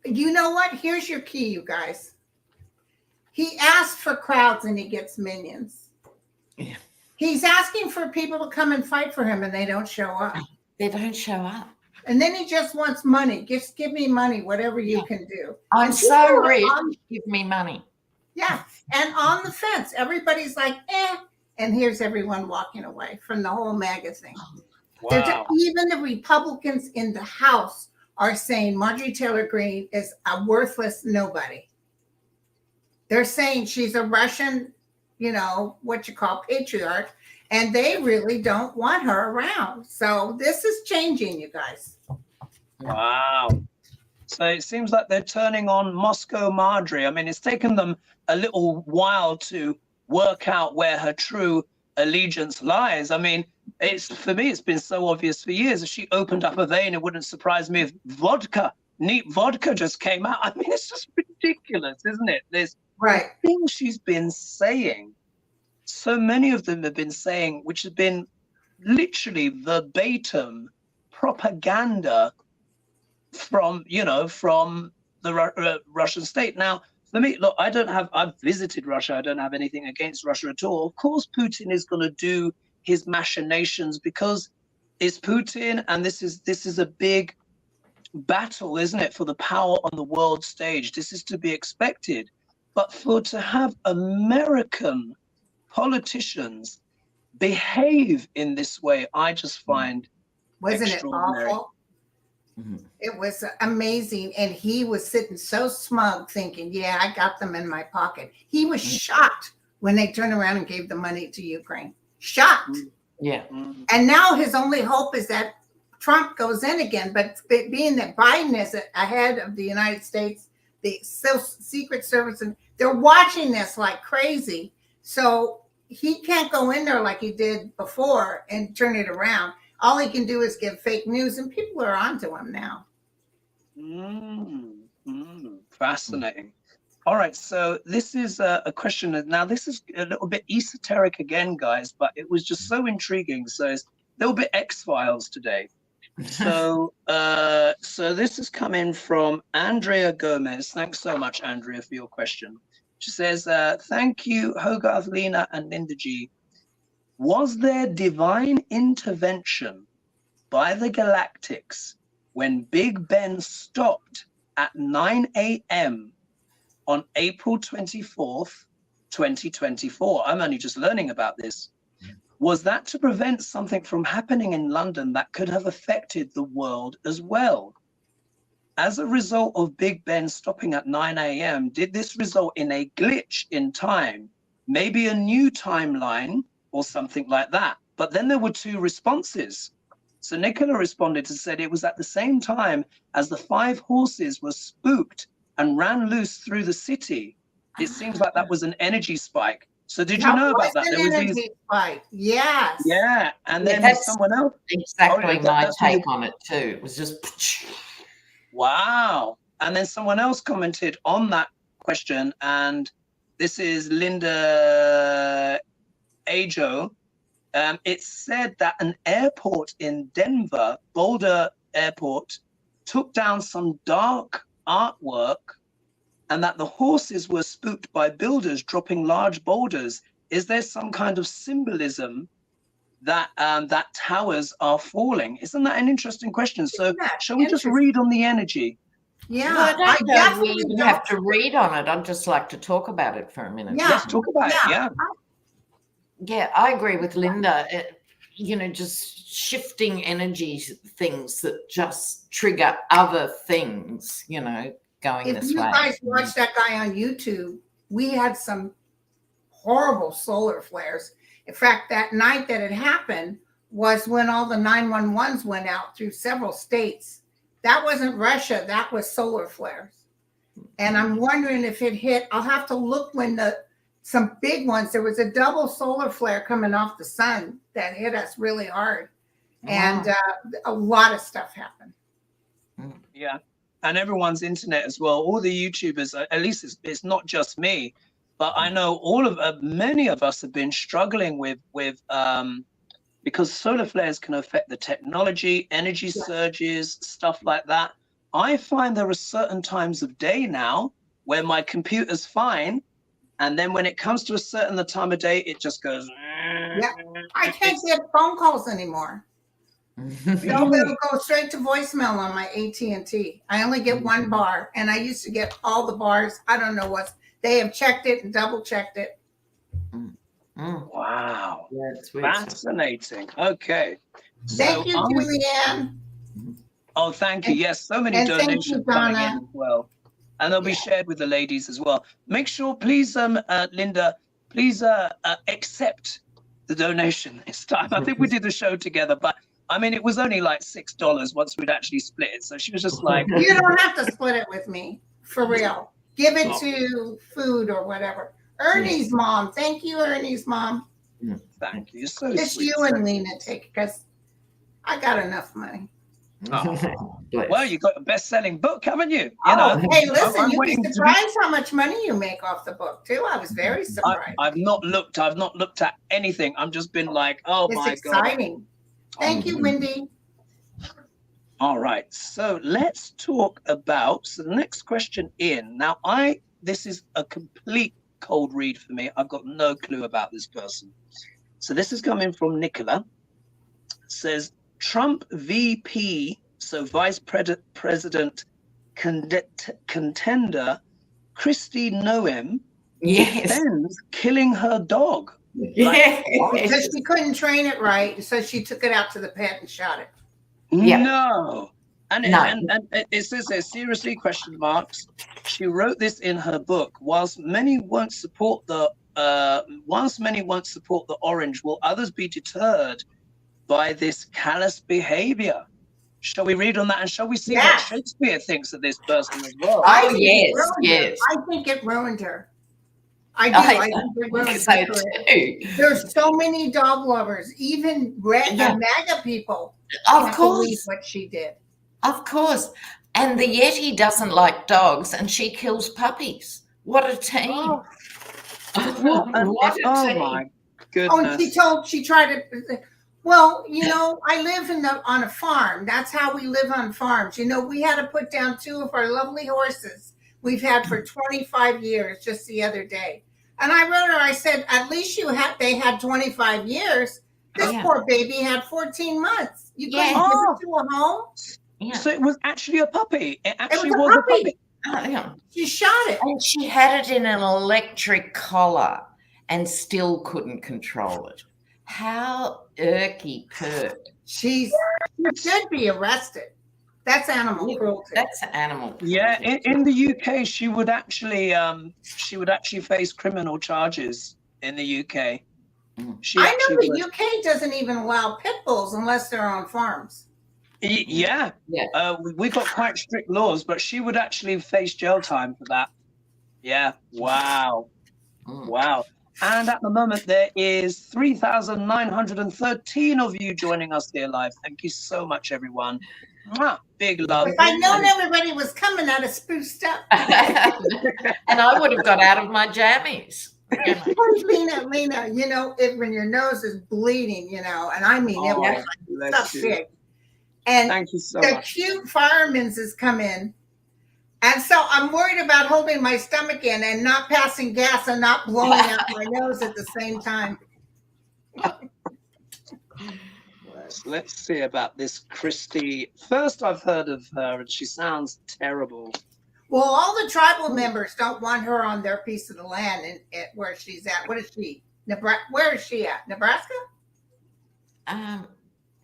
Speaker 2: you know what? Here's your key, you guys. He asks for crowds and he gets minions.
Speaker 3: Yeah.
Speaker 2: He's asking for people to come and fight for him and they don't show up.
Speaker 3: They don't show up.
Speaker 2: And then he just wants money. Just give me money, whatever you can do.
Speaker 3: I'm so rich. Give me money.
Speaker 2: Yeah. And on the fence, everybody's like, eh. And here's everyone walking away from the whole MAGA thing.
Speaker 1: Wow.
Speaker 2: Even the Republicans in the House are saying Marjorie Taylor Greene is a worthless nobody. They're saying she's a Russian, patriarch, and they really don't want her around. So this is changing, you guys.
Speaker 1: Wow. So it seems like they're turning on Moscow Marjorie. I mean, it's taken them a little while to work out where her true allegiance lies. I mean, for me, it's been so obvious for years. If she opened up a vein, it wouldn't surprise me if neat vodka just came out. I mean, it's just ridiculous, isn't it? There's things she's been saying. So many of them have been saying, which has been literally verbatim propaganda from the Russian state. Now, for me, look, I've visited Russia. I don't have anything against Russia at all. Of course, Putin is going to do his machinations because it's Putin, and this is a big battle, isn't it, for the power on the world stage? This is to be expected. But to have American politicians behave in this way, I just find extraordinary.
Speaker 2: It awful? Mm-hmm. It was amazing. And he was sitting so smug thinking, yeah, I got them in my pocket. He was shocked when they turned around and gave the money to Ukraine. Shocked.
Speaker 3: Yeah.
Speaker 2: And now his only hope is that Trump goes in again. But being that Biden is ahead of the United States, the Secret Service, and they're watching this like crazy. So he can't go in there like he did before and turn it around. All he can do is give fake news, and people are onto him now.
Speaker 1: Fascinating. All right, so this is a question. Now, this is a little bit esoteric again, guys, but it was just so intriguing. So it's a little bit X-Files today. So this is coming from Andrea Gomez. Thanks so much, Andrea, for your question. She says, thank you, Hogarth, Lena, and Linda G. Was there divine intervention by the Galactics when Big Ben stopped at 9 a.m. on April 24th, 2024? I'm only just learning about this. Was that to prevent something from happening in London that could have affected the world as well? As a result of Big Ben stopping at 9 a.m., did this result in a glitch in time, maybe a new timeline or something like that? But then there were two responses. So Nicola responded and said it was at the same time as the 5 horses were spooked and ran loose through the city. It seems like that was an energy spike. So did you know about that?
Speaker 2: There was energy spike. Yes.
Speaker 1: Yeah. And then someone else.
Speaker 3: Exactly my take on it too. It was just
Speaker 1: wow. And then someone else commented on that question, and this is Linda Ajo. It said that an airport in Denver, Boulder Airport, took down some dark artwork, and that the horses were spooked by builders dropping large boulders. Is there some kind of symbolism that that towers are falling? Isn't that an interesting question? So shall we just read on the energy?
Speaker 2: Yeah,
Speaker 3: well, I definitely don't have to read on it. I'd just like to talk about it for a minute.
Speaker 1: Yeah, let's talk about it. Yeah.
Speaker 3: Yeah, I agree with Linda. Just shifting energy things that just trigger other things, going this way. If you
Speaker 2: guys watch that guy on YouTube, we had some horrible solar flares. In fact, that night that it happened, was when all the 911s went out through several states. That wasn't Russia, that was solar flares. And I'm wondering if it hit, I'll have to look when some big ones, there was a double solar flare coming off the sun that hit us really hard. And a lot of stuff happened.
Speaker 1: Yeah. And everyone's internet as well. All the YouTubers, at least it's not just me, but I know many of us have been struggling with because solar flares can affect the technology, energy surges, stuff like that. I find there are certain times of day now where my computer's fine, and then when it comes to a certain time of day, it just goes.
Speaker 2: Yeah, I can't get phone calls anymore. It'll go straight to voicemail on my AT&T. I only get one bar, and I used to get all the bars. I don't know they have checked it and double checked it.
Speaker 1: Wow.
Speaker 3: Yeah, it's weird.
Speaker 1: Fascinating. Okay.
Speaker 2: Thank you, Julianne.
Speaker 1: Oh, thank you. Yes, so many donations coming in as well. And they'll be shared with the ladies as well. Make sure, please, Linda, please accept the donation this time. I think we did the show together, but I mean, it was only like $6 once we'd actually split it. So she was just like,
Speaker 2: you don't have to split it with me, for real. Give it to food or whatever. Ernie's mom. Thank you, Ernie's mom.
Speaker 1: Thank you. So
Speaker 2: just
Speaker 1: sweet.
Speaker 2: You and Lena take it because I got enough money.
Speaker 1: Oh. Well, you got a best-selling book, haven't you?
Speaker 2: Hey, listen, you'd be surprised how much money you make off the book too. I was very surprised.
Speaker 1: I've not looked at anything. I've just been like, oh my God.
Speaker 2: It's exciting. Thank you, Wendy.
Speaker 1: All right, so let's talk about the next question in. Now, this is a complete cold read for me. I've got no clue about this person. So this is coming from Nicola. It says Trump VP, so Vice President contender Kristi Noem defends killing her dog.
Speaker 2: Because she couldn't train it right, so she took it out to the pet and shot it.
Speaker 1: No. And it says there, seriously, question marks. She wrote this in her book. Whilst many won't support the orange, will others be deterred by this callous behavior? Shall we read on that, and shall we see what Shakespeare thinks of this person as well?
Speaker 3: Yes.
Speaker 2: I think it ruined her. I do. I think it ruined her career. There's so many dog lovers, even MAGA people.
Speaker 3: Of course,
Speaker 2: believe what she did.
Speaker 3: Of course, and the Yeti doesn't like dogs, and she kills puppies. What a team!
Speaker 1: What a team. My goodness!
Speaker 2: Oh, she tried to. Well, I live on a farm. That's how we live on farms. We had to put down 2 of our lovely horses we've had for 25 years just the other day. And I wrote her, I said, at least they had 25 years. This poor baby had 14 months. You couldn't give it to a home?
Speaker 1: Yeah. So it was actually a puppy. It actually was a puppy.
Speaker 2: She shot it.
Speaker 3: And she had it in an electric collar and still couldn't control it. How irky pert.
Speaker 2: She should be arrested. That's animal cruelty.
Speaker 3: That's animal cruelty.
Speaker 1: Yeah, in the UK, she would actually face criminal charges in the UK.
Speaker 2: I know the UK doesn't even allow pit bulls unless they're on farms.
Speaker 1: Yeah. We've got quite strict laws, but she would actually face jail time for that. Yeah. Wow. Wow. And at the moment, there is 3,913 of you joining us here live. Thank you so much, everyone. Big love.
Speaker 2: If I'd known everybody was coming, I'd have spruced up.
Speaker 3: And I would have got out of my jammies.
Speaker 2: Lena, when your nose is bleeding, and I mean, it was so big. And
Speaker 1: thank you so
Speaker 2: the
Speaker 1: much.
Speaker 2: cute fireman's has come in. And so I'm worried about holding my stomach in and not passing gas and not blowing out my nose at the same time.
Speaker 1: Let's see about this Kristi. First, I've heard of her, and she sounds terrible.
Speaker 2: Well, all the tribal members don't want her on their piece of the land where she's at. What is she? Where is she at? Nebraska?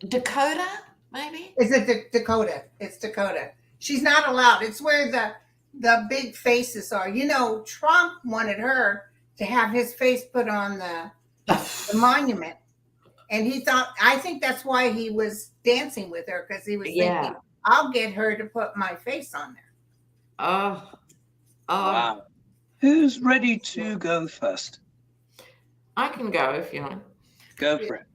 Speaker 3: Dakota, maybe?
Speaker 2: Is it Dakota? It's Dakota. She's not allowed. It's where the big faces are. Trump wanted her to have his face put on the monument. And he thought, I think that's why he was dancing with her, because he was thinking, I'll get her to put my face on there.
Speaker 3: Oh,
Speaker 1: Wow. Who's ready to go first?
Speaker 3: I can go if you like.
Speaker 1: Go for it.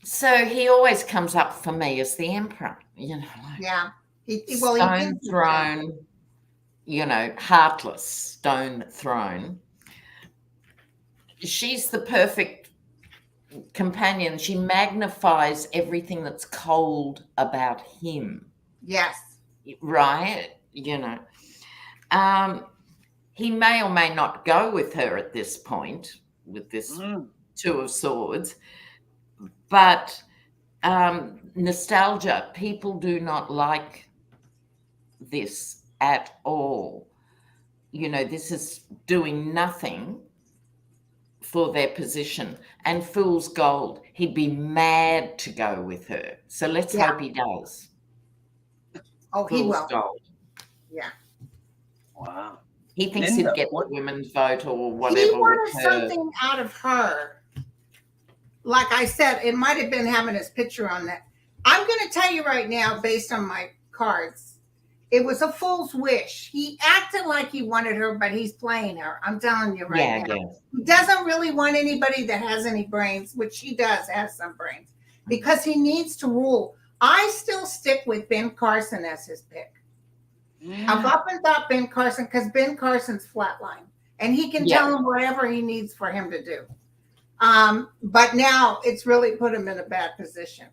Speaker 3: So he always comes up for me as the emperor, you know.
Speaker 2: Yeah.
Speaker 3: Stone throne, you know, heartless stone throne. She's the perfect companion. She magnifies everything that's cold about him.
Speaker 2: Yes.
Speaker 3: Right? You know. He may or may not go with her at this point, with this Two of Swords. But nostalgia, people do not like this at all. You know, this is doing nothing for their position. And fool's gold, he'd be mad to go with her. So let's hope he does.
Speaker 2: Oh, he will.
Speaker 3: Gold.
Speaker 2: Yeah.
Speaker 1: Wow.
Speaker 3: He thinks he'd get the women's vote or whatever.
Speaker 2: He wanted something out of her. Like I said, it might have been having his picture on that. I'm going to tell you right now, based on my cards, it was a fool's wish. He acted like he wanted her, but he's playing her. I'm telling you right now. Yeah. He doesn't really want anybody that has any brains, which she does have some brains, because he needs to rule. I still stick with Ben Carson as his pick. I've often thought Ben Carson, because Ben Carson's flatline, and he can tell him whatever he needs for him to do. But now it's really put him in a bad position.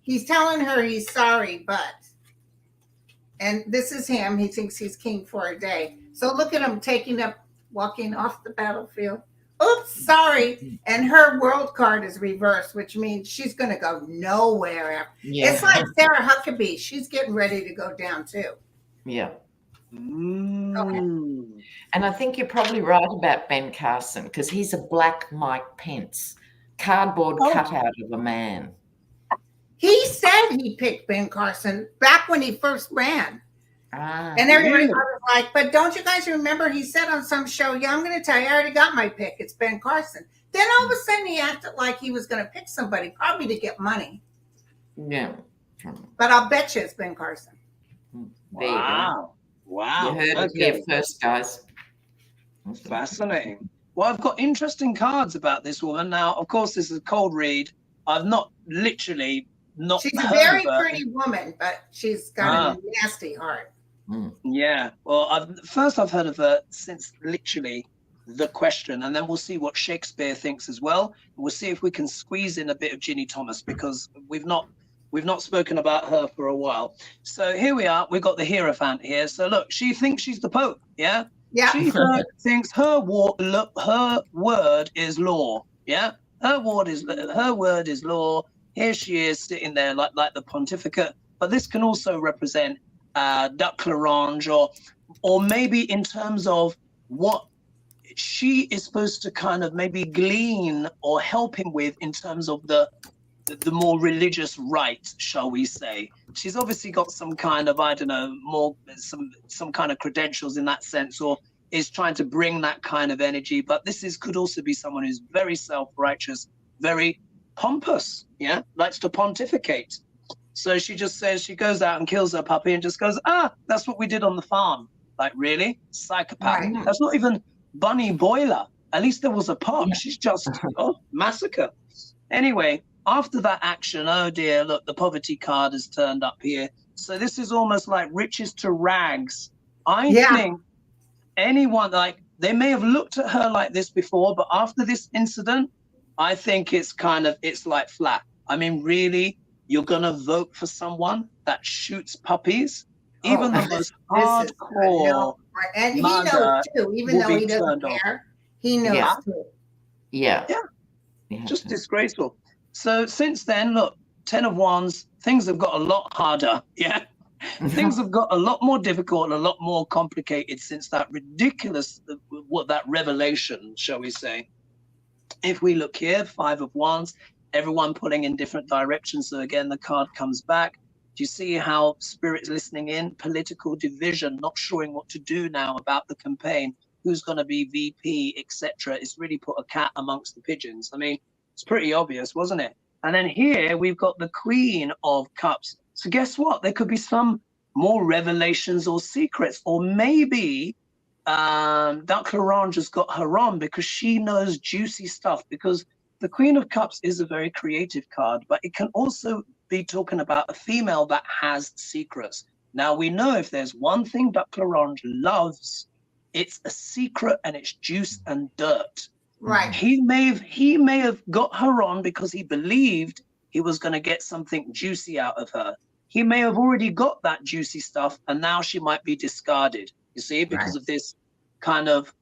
Speaker 2: He's telling her he's sorry, and this is him. He thinks he's king for a day. So look at him walking off the battlefield. Oops, sorry. And her world card is reversed, which means she's going to go nowhere. Yeah. It's like Sarah Huckabee. She's getting ready to go down too.
Speaker 3: Yeah. Okay. And I think you're probably right about Ben Carson, because he's a black Mike Pence, cardboard cutout of a man.
Speaker 2: He said he picked Ben Carson back when he first ran. And everybody was like, but don't you guys remember he said on some show, I'm going to tell you, I already got my pick. It's Ben Carson. Then all of a sudden he acted like he was going to pick somebody, probably to get money.
Speaker 3: Yeah.
Speaker 2: But I'll bet you it's Ben Carson.
Speaker 1: Wow. Wow.
Speaker 3: You heard it here first, guys.
Speaker 1: Fascinating. Well, I've got interesting cards about this woman. Now, of course, this is a cold read. I've not literally not
Speaker 2: She's a very pretty woman, but she's got a nasty heart.
Speaker 1: Yeah. Well, I've heard of her since literally The Question, and then we'll see what Shakespeare thinks as well. We'll see if we can squeeze in a bit of Ginny Thomas, because we've not spoken about her for a while. So here we are. We've got the Hierophant here. So look, she thinks she's the Pope. Yeah.
Speaker 2: Yeah.
Speaker 1: She thinks her word is law. Yeah. Her word is law. Here she is sitting there like the pontificate. But this can also represent Duc Clarange, or maybe in terms of what she is supposed to kind of maybe glean or help him with in terms of the more religious right, shall we say. She's obviously got some kind of, I don't know, more some kind of credentials in that sense, or is trying to bring that kind of energy. But this could also be someone who's very self-righteous, very pompous, likes to pontificate. So she just says, she goes out and kills her puppy and just goes, that's what we did on the farm. Like, really? Psychopath. Right. That's not even Bunny Boiler. At least there was a pot. She's just, massacre. Anyway, after that action, oh dear, look, the poverty card has turned up here. So this is almost like riches to rags. I think anyone, like, they may have looked at her like this before, but after this incident, I think it's like flat. I mean, really, you're going to vote for someone that shoots puppies? Even the most hardcore
Speaker 2: and he knows too, even though he doesn't care, he knows too.
Speaker 3: Yeah.
Speaker 1: Just disgraceful. So since then, look, 10 of Wands, things have got a lot harder. Yeah. Things have got a lot more difficult and a lot more complicated since that ridiculous, that revelation, shall we say. If we look here, 5 of Wands, everyone pulling in different directions. So again, the card comes back. Do you see how Spirit's listening in? Political division, not sure what to do now about the campaign, who's going to be VP, etc. It's really put a cat amongst the pigeons. I mean, it's pretty obvious, wasn't it? And then here we've got the Queen of Cups. So guess what? There could be some more revelations or secrets, or maybe Duck Larange has got her on because she knows juicy stuff, because the Queen of Cups is a very creative card, but it can also be talking about a female that has secrets. Now, we know if there's one thing Duck Larange loves, it's a secret and it's juice and dirt.
Speaker 2: Right.
Speaker 1: He may have got her on because he believed he was going to get something juicy out of her. He may have already got that juicy stuff, and now she might be discarded, you see, because of this kind of,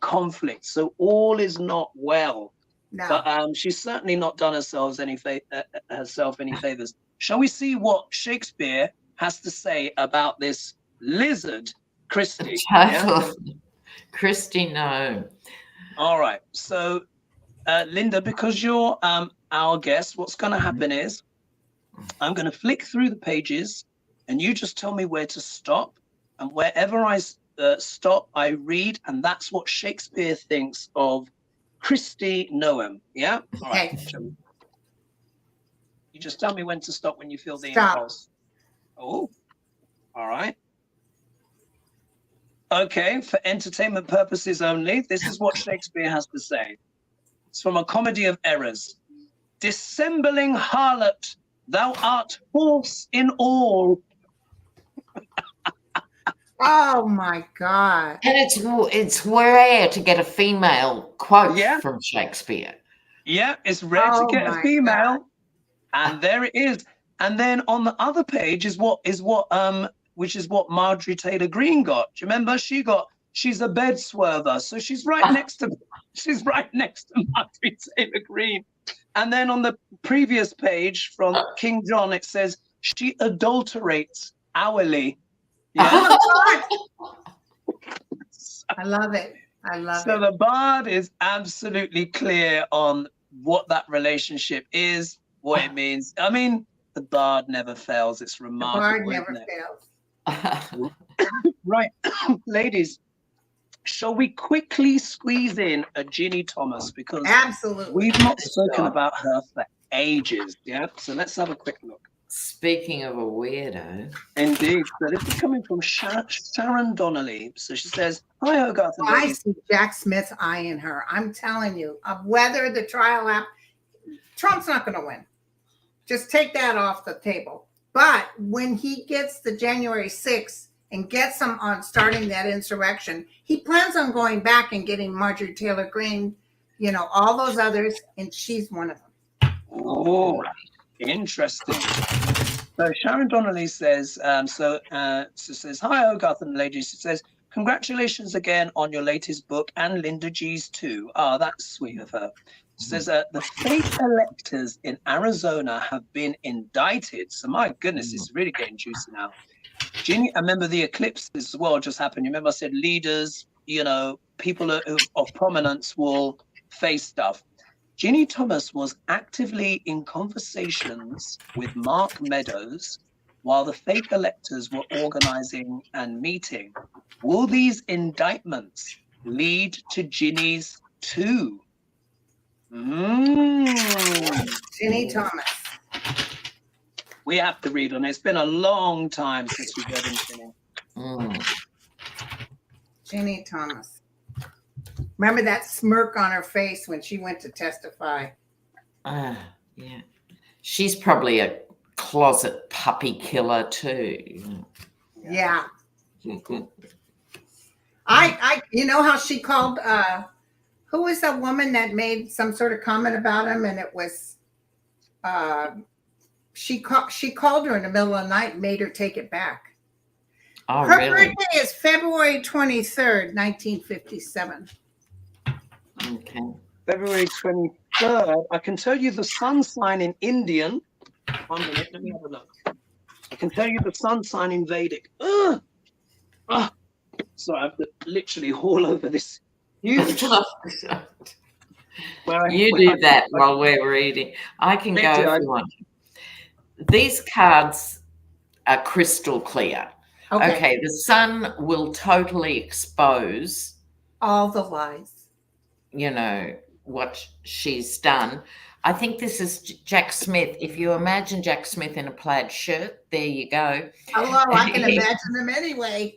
Speaker 1: conflict. So all is not well.
Speaker 2: No.
Speaker 1: But she's certainly not done herself any favors. Shall we see what Shakespeare has to say about this lizard, Christy?
Speaker 3: Christy, no.
Speaker 1: All right. So, Linda, because you're our guest, what's going to happen is I'm going to flick through the pages, and you just tell me where to stop. And wherever I stop, I read, and that's what Shakespeare thinks of Christy Noam. Yeah? All right.
Speaker 2: Okay.
Speaker 1: You just tell me when to stop when you feel the
Speaker 2: Stop.
Speaker 1: impulse. Oh, all right. Okay, for entertainment purposes only, this is what Shakespeare has to say. It's from A Comedy of Errors. Dissembling harlot, thou art false in all.
Speaker 2: Oh my God.
Speaker 3: And it's rare to get a female quote from Shakespeare.
Speaker 1: Yeah, it's rare to get a female. God. And there it is. And then on the other page is what Marjorie Taylor Greene got. Do you remember? She's a bed swerver. So she's right next to Marjorie Taylor Greene. And then on the previous page from King John, it says she adulterates hourly. Yeah.
Speaker 2: I love it.
Speaker 1: So the bard is absolutely clear on what that relationship is, what it means. I mean, the bard never fails. It's remarkable.
Speaker 2: The bard never fails.
Speaker 1: Right, ladies, shall we quickly squeeze in a Ginny Thomas, because
Speaker 2: absolutely
Speaker 1: we've not spoken about her for ages. Yeah, so let's have a quick look.
Speaker 3: Speaking of a weirdo.
Speaker 1: Indeed. So this is coming from Sharon Donnelly. So she says, hi, Hogarth and Lena.
Speaker 2: I see Jack Smith's eye in her. I'm telling you, whether the trial Trump's not going to win. Just take that off the table. But when he gets the January 6th and gets them on starting that insurrection, he plans on going back and getting Marjorie Taylor Greene, all those others, and she's one of them.
Speaker 1: Oh, interesting. So Sharon Donnelly says, says, hi, Hogarth and ladies. She says, congratulations again on your latest book, and Linda G's too. Oh, that's sweet of her. She says, the fake electors in Arizona have been indicted. So my goodness, it's really getting juicy now. Ginny, I remember the eclipse as well just happened. You remember I said leaders, people of prominence will face stuff. Ginny Thomas was actively in conversations with Mark Meadows while the fake electors were organizing and meeting. Will these indictments lead to Ginny's too?
Speaker 2: Ginny Thomas.
Speaker 1: We have to read on it. It's been a long time since we've read Ginny.
Speaker 2: Ginny Thomas. Remember that smirk on her face when she went to testify?
Speaker 3: Yeah. She's probably a closet puppy killer too.
Speaker 2: Yeah. I how she called who was that woman that made some sort of comment about him, and it was she called her in the middle of the night and made her take it back.
Speaker 3: Oh,
Speaker 2: her
Speaker 3: really?
Speaker 2: birthday is February 23rd, 1957.
Speaker 3: Okay.
Speaker 1: February 23rd. I can tell you the sun sign in Indian. 1 minute, let me have a look. I can tell you the sun sign in Vedic. So I have to literally haul over this huge.
Speaker 3: You do that while we're reading. I can go if you want. These cards are crystal clear. Okay, the sun will totally expose
Speaker 2: all the lies.
Speaker 3: What she's done. I think this is Jack Smith. If you imagine Jack Smith in a plaid shirt, there you go.
Speaker 2: Hello, I can imagine them anyway.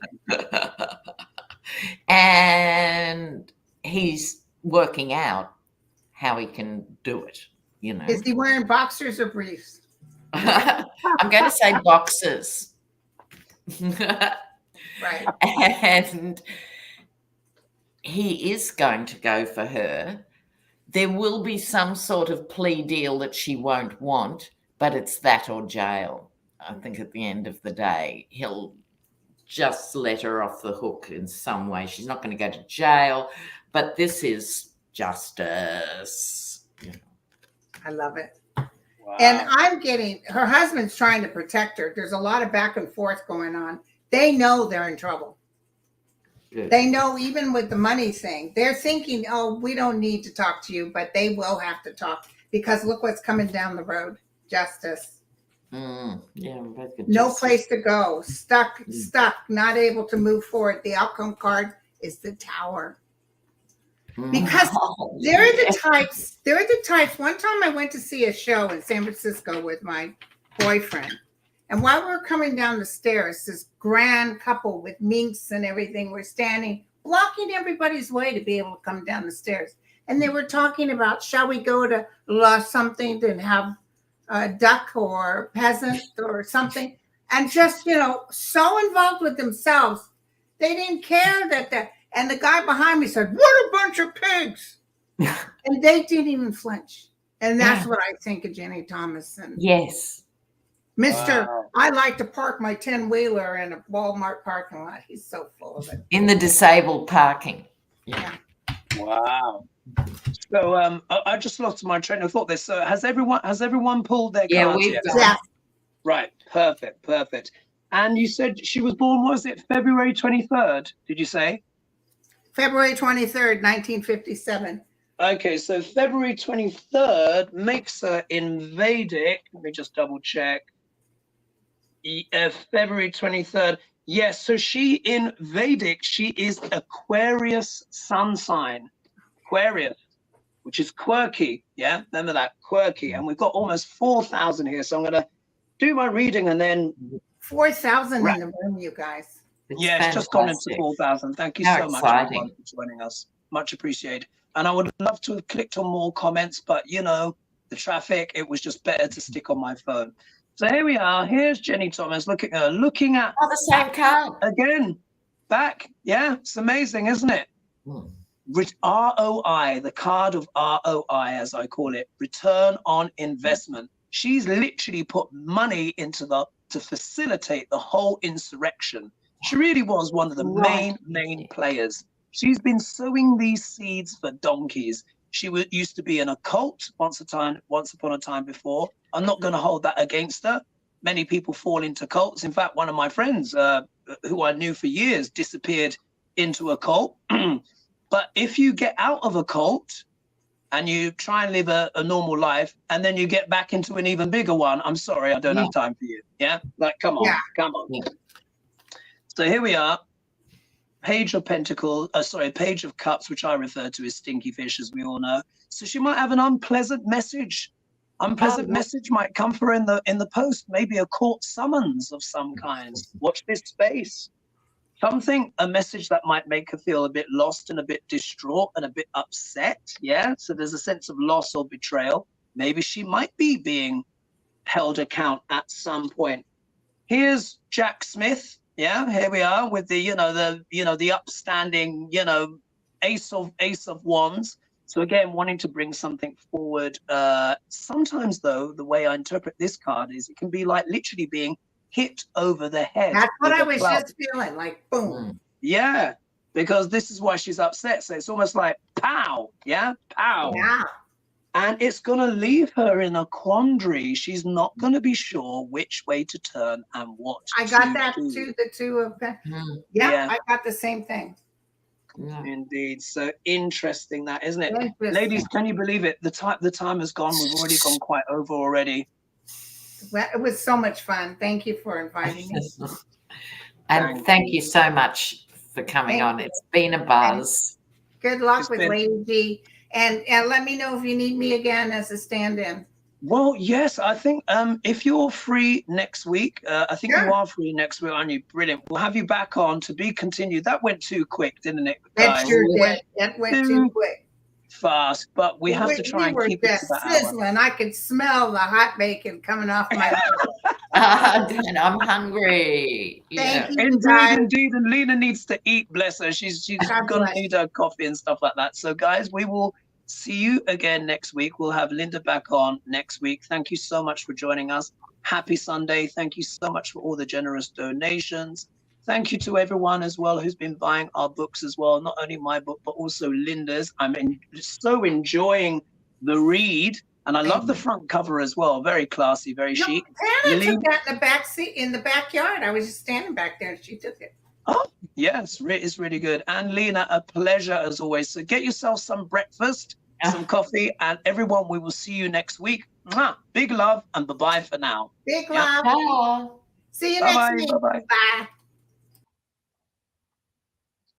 Speaker 3: And he's working out how he can do it, you know.
Speaker 2: Is he wearing boxers or briefs?
Speaker 3: I'm going to say boxers.
Speaker 2: Right.
Speaker 3: And he is going to go for her. There will be some sort of plea deal that she won't want, but it's that or jail. I think at the end of the day, he'll just let her off the hook in some way. She's not going to go to jail, but this is justice. You know.
Speaker 2: I love it.
Speaker 1: Wow.
Speaker 2: And I'm getting, her husband's trying to protect her. There's a lot of back and forth going on. They know they're in trouble.
Speaker 3: Good.
Speaker 2: They know, even with the money thing, they're thinking, oh, we don't need to talk to you, but they will have to talk because look what's coming down the road. Justice.
Speaker 3: Yeah,
Speaker 2: No place to go. Stuck, not able to move forward. The outcome card is the Tower. Because they're the types. One time I went to see a show in San Francisco with my boyfriend. And while we were coming down the stairs, this grand couple with minks and everything were standing, blocking everybody's way to be able to come down the stairs. And they were talking about, shall we go to La something and have a duck or peasant or something? And just, so involved with themselves, they didn't care that and the guy behind me said, what a bunch of pigs. And they didn't even flinch. And that's what I think of Jenny Thomas. And
Speaker 3: yes.
Speaker 2: Mr.
Speaker 1: Wow.
Speaker 2: I like to park my 10-wheeler in a Walmart parking lot. He's so full of it.
Speaker 3: In the disabled parking.
Speaker 2: Yeah.
Speaker 1: Wow. So I just lost my train of thought. So has everyone pulled their cards
Speaker 3: we've
Speaker 1: yet?
Speaker 3: done.
Speaker 2: Yeah.
Speaker 1: Right. Perfect. And you said she was born, was it February 23rd? Did you say?
Speaker 2: February 23rd, 1957.
Speaker 1: Okay, so February 23rd makes her in Vedic. Let me just double check. February 23rd. Yes, so she in Vedic, she is Aquarius sun sign. Aquarius, which is quirky. Yeah, remember that, quirky. And we've got almost 4,000 here. So I'm going to do my reading and then
Speaker 2: 4,000 in the room, you guys.
Speaker 1: it's just gone into 4,000. Thank you so much everyone for joining us. Much appreciated. And I would love to have clicked on more comments, but the traffic, it was just better to stick on my phone. So here we are. Here's Jenny Thomas looking at
Speaker 3: the same card.
Speaker 1: Again, back. Yeah, it's amazing, isn't it? ROI, the card of ROI, as I call it, return on investment. She's literally put money into to facilitate the whole insurrection. She really was one of the main players. She's been sowing these seeds for donkeys. She used to be in a cult once upon a time before. I'm not going to hold that against her. Many people fall into cults. In fact, one of my friends who I knew for years disappeared into a cult. But if you get out of a cult and you try and live a normal life and then you get back into an even bigger one, I'm sorry, I don't have time for you. Yeah, like, come on. Yeah. So here we are. Page of Pentacles, Page of Cups, which I refer to as Stinky Fish, as we all know. So she might have an unpleasant message. Message might come for her in the post, maybe a court summons of some kind. Watch this space. A message that might make her feel a bit lost and a bit distraught and a bit upset. Yeah. So there's a sense of loss or betrayal. Maybe she might be being held account at some point. Here's Jack Smith. Yeah, here we are with the upstanding, ace of wands. So again, wanting to bring something forward. Sometimes though, the way I interpret this card is it can be like literally being hit over the head.
Speaker 2: That's what I was just feeling, like boom.
Speaker 1: Yeah, because this is why she's upset. So it's almost like pow, yeah, pow.
Speaker 2: Yeah.
Speaker 1: And it's going to leave her in a quandary. She's not going to be sure which way to turn and what
Speaker 2: I got that too, the two of them. Yeah, I got the same thing.
Speaker 3: Yeah.
Speaker 1: Indeed. So interesting that, isn't it? Ladies, can you believe it? The time has gone. We've already gone quite over already.
Speaker 2: It was so much fun. Thank you for inviting me.
Speaker 3: And thank you so much for coming on. It's been a buzz.
Speaker 2: Good luck with Lady G. And let me know if you need me again as a stand-in.
Speaker 1: Well, yes, I think if you're free next week, I think you are free next week, aren't you? Brilliant. We'll have you back on to be continued. That went too quick, didn't it, guys?
Speaker 2: That sure did. That went too quick.
Speaker 1: Fast, but we have to try and keep it to that
Speaker 2: sizzling. I could smell the hot bacon coming off my
Speaker 3: and I'm hungry.
Speaker 2: Thank you,
Speaker 1: indeed,
Speaker 2: guys.
Speaker 1: indeed. And Lena needs to eat, bless her. She's gonna need her coffee and stuff like that. So guys, we will see you again next week. We'll have Linda back on next week. Thank you so much for joining us. Happy Sunday. Thank you so much for all the generous donations. Thank you to everyone as well who's been buying our books as well. Not only my book, but also Linda's. I'm so enjoying the read. And I love the front cover as well. Very classy, very chic.
Speaker 2: Hannah took that in the back seat in the backyard. I was just standing back there and she took it.
Speaker 1: Oh, yes, it's really good. And Lena, a pleasure as always. So get yourself some breakfast, some coffee, and everyone, we will see you next week. Mwah! Big love and bye-bye for now.
Speaker 2: Big love.
Speaker 3: Bye.
Speaker 2: See you next week.
Speaker 1: Bye-bye.
Speaker 2: Bye.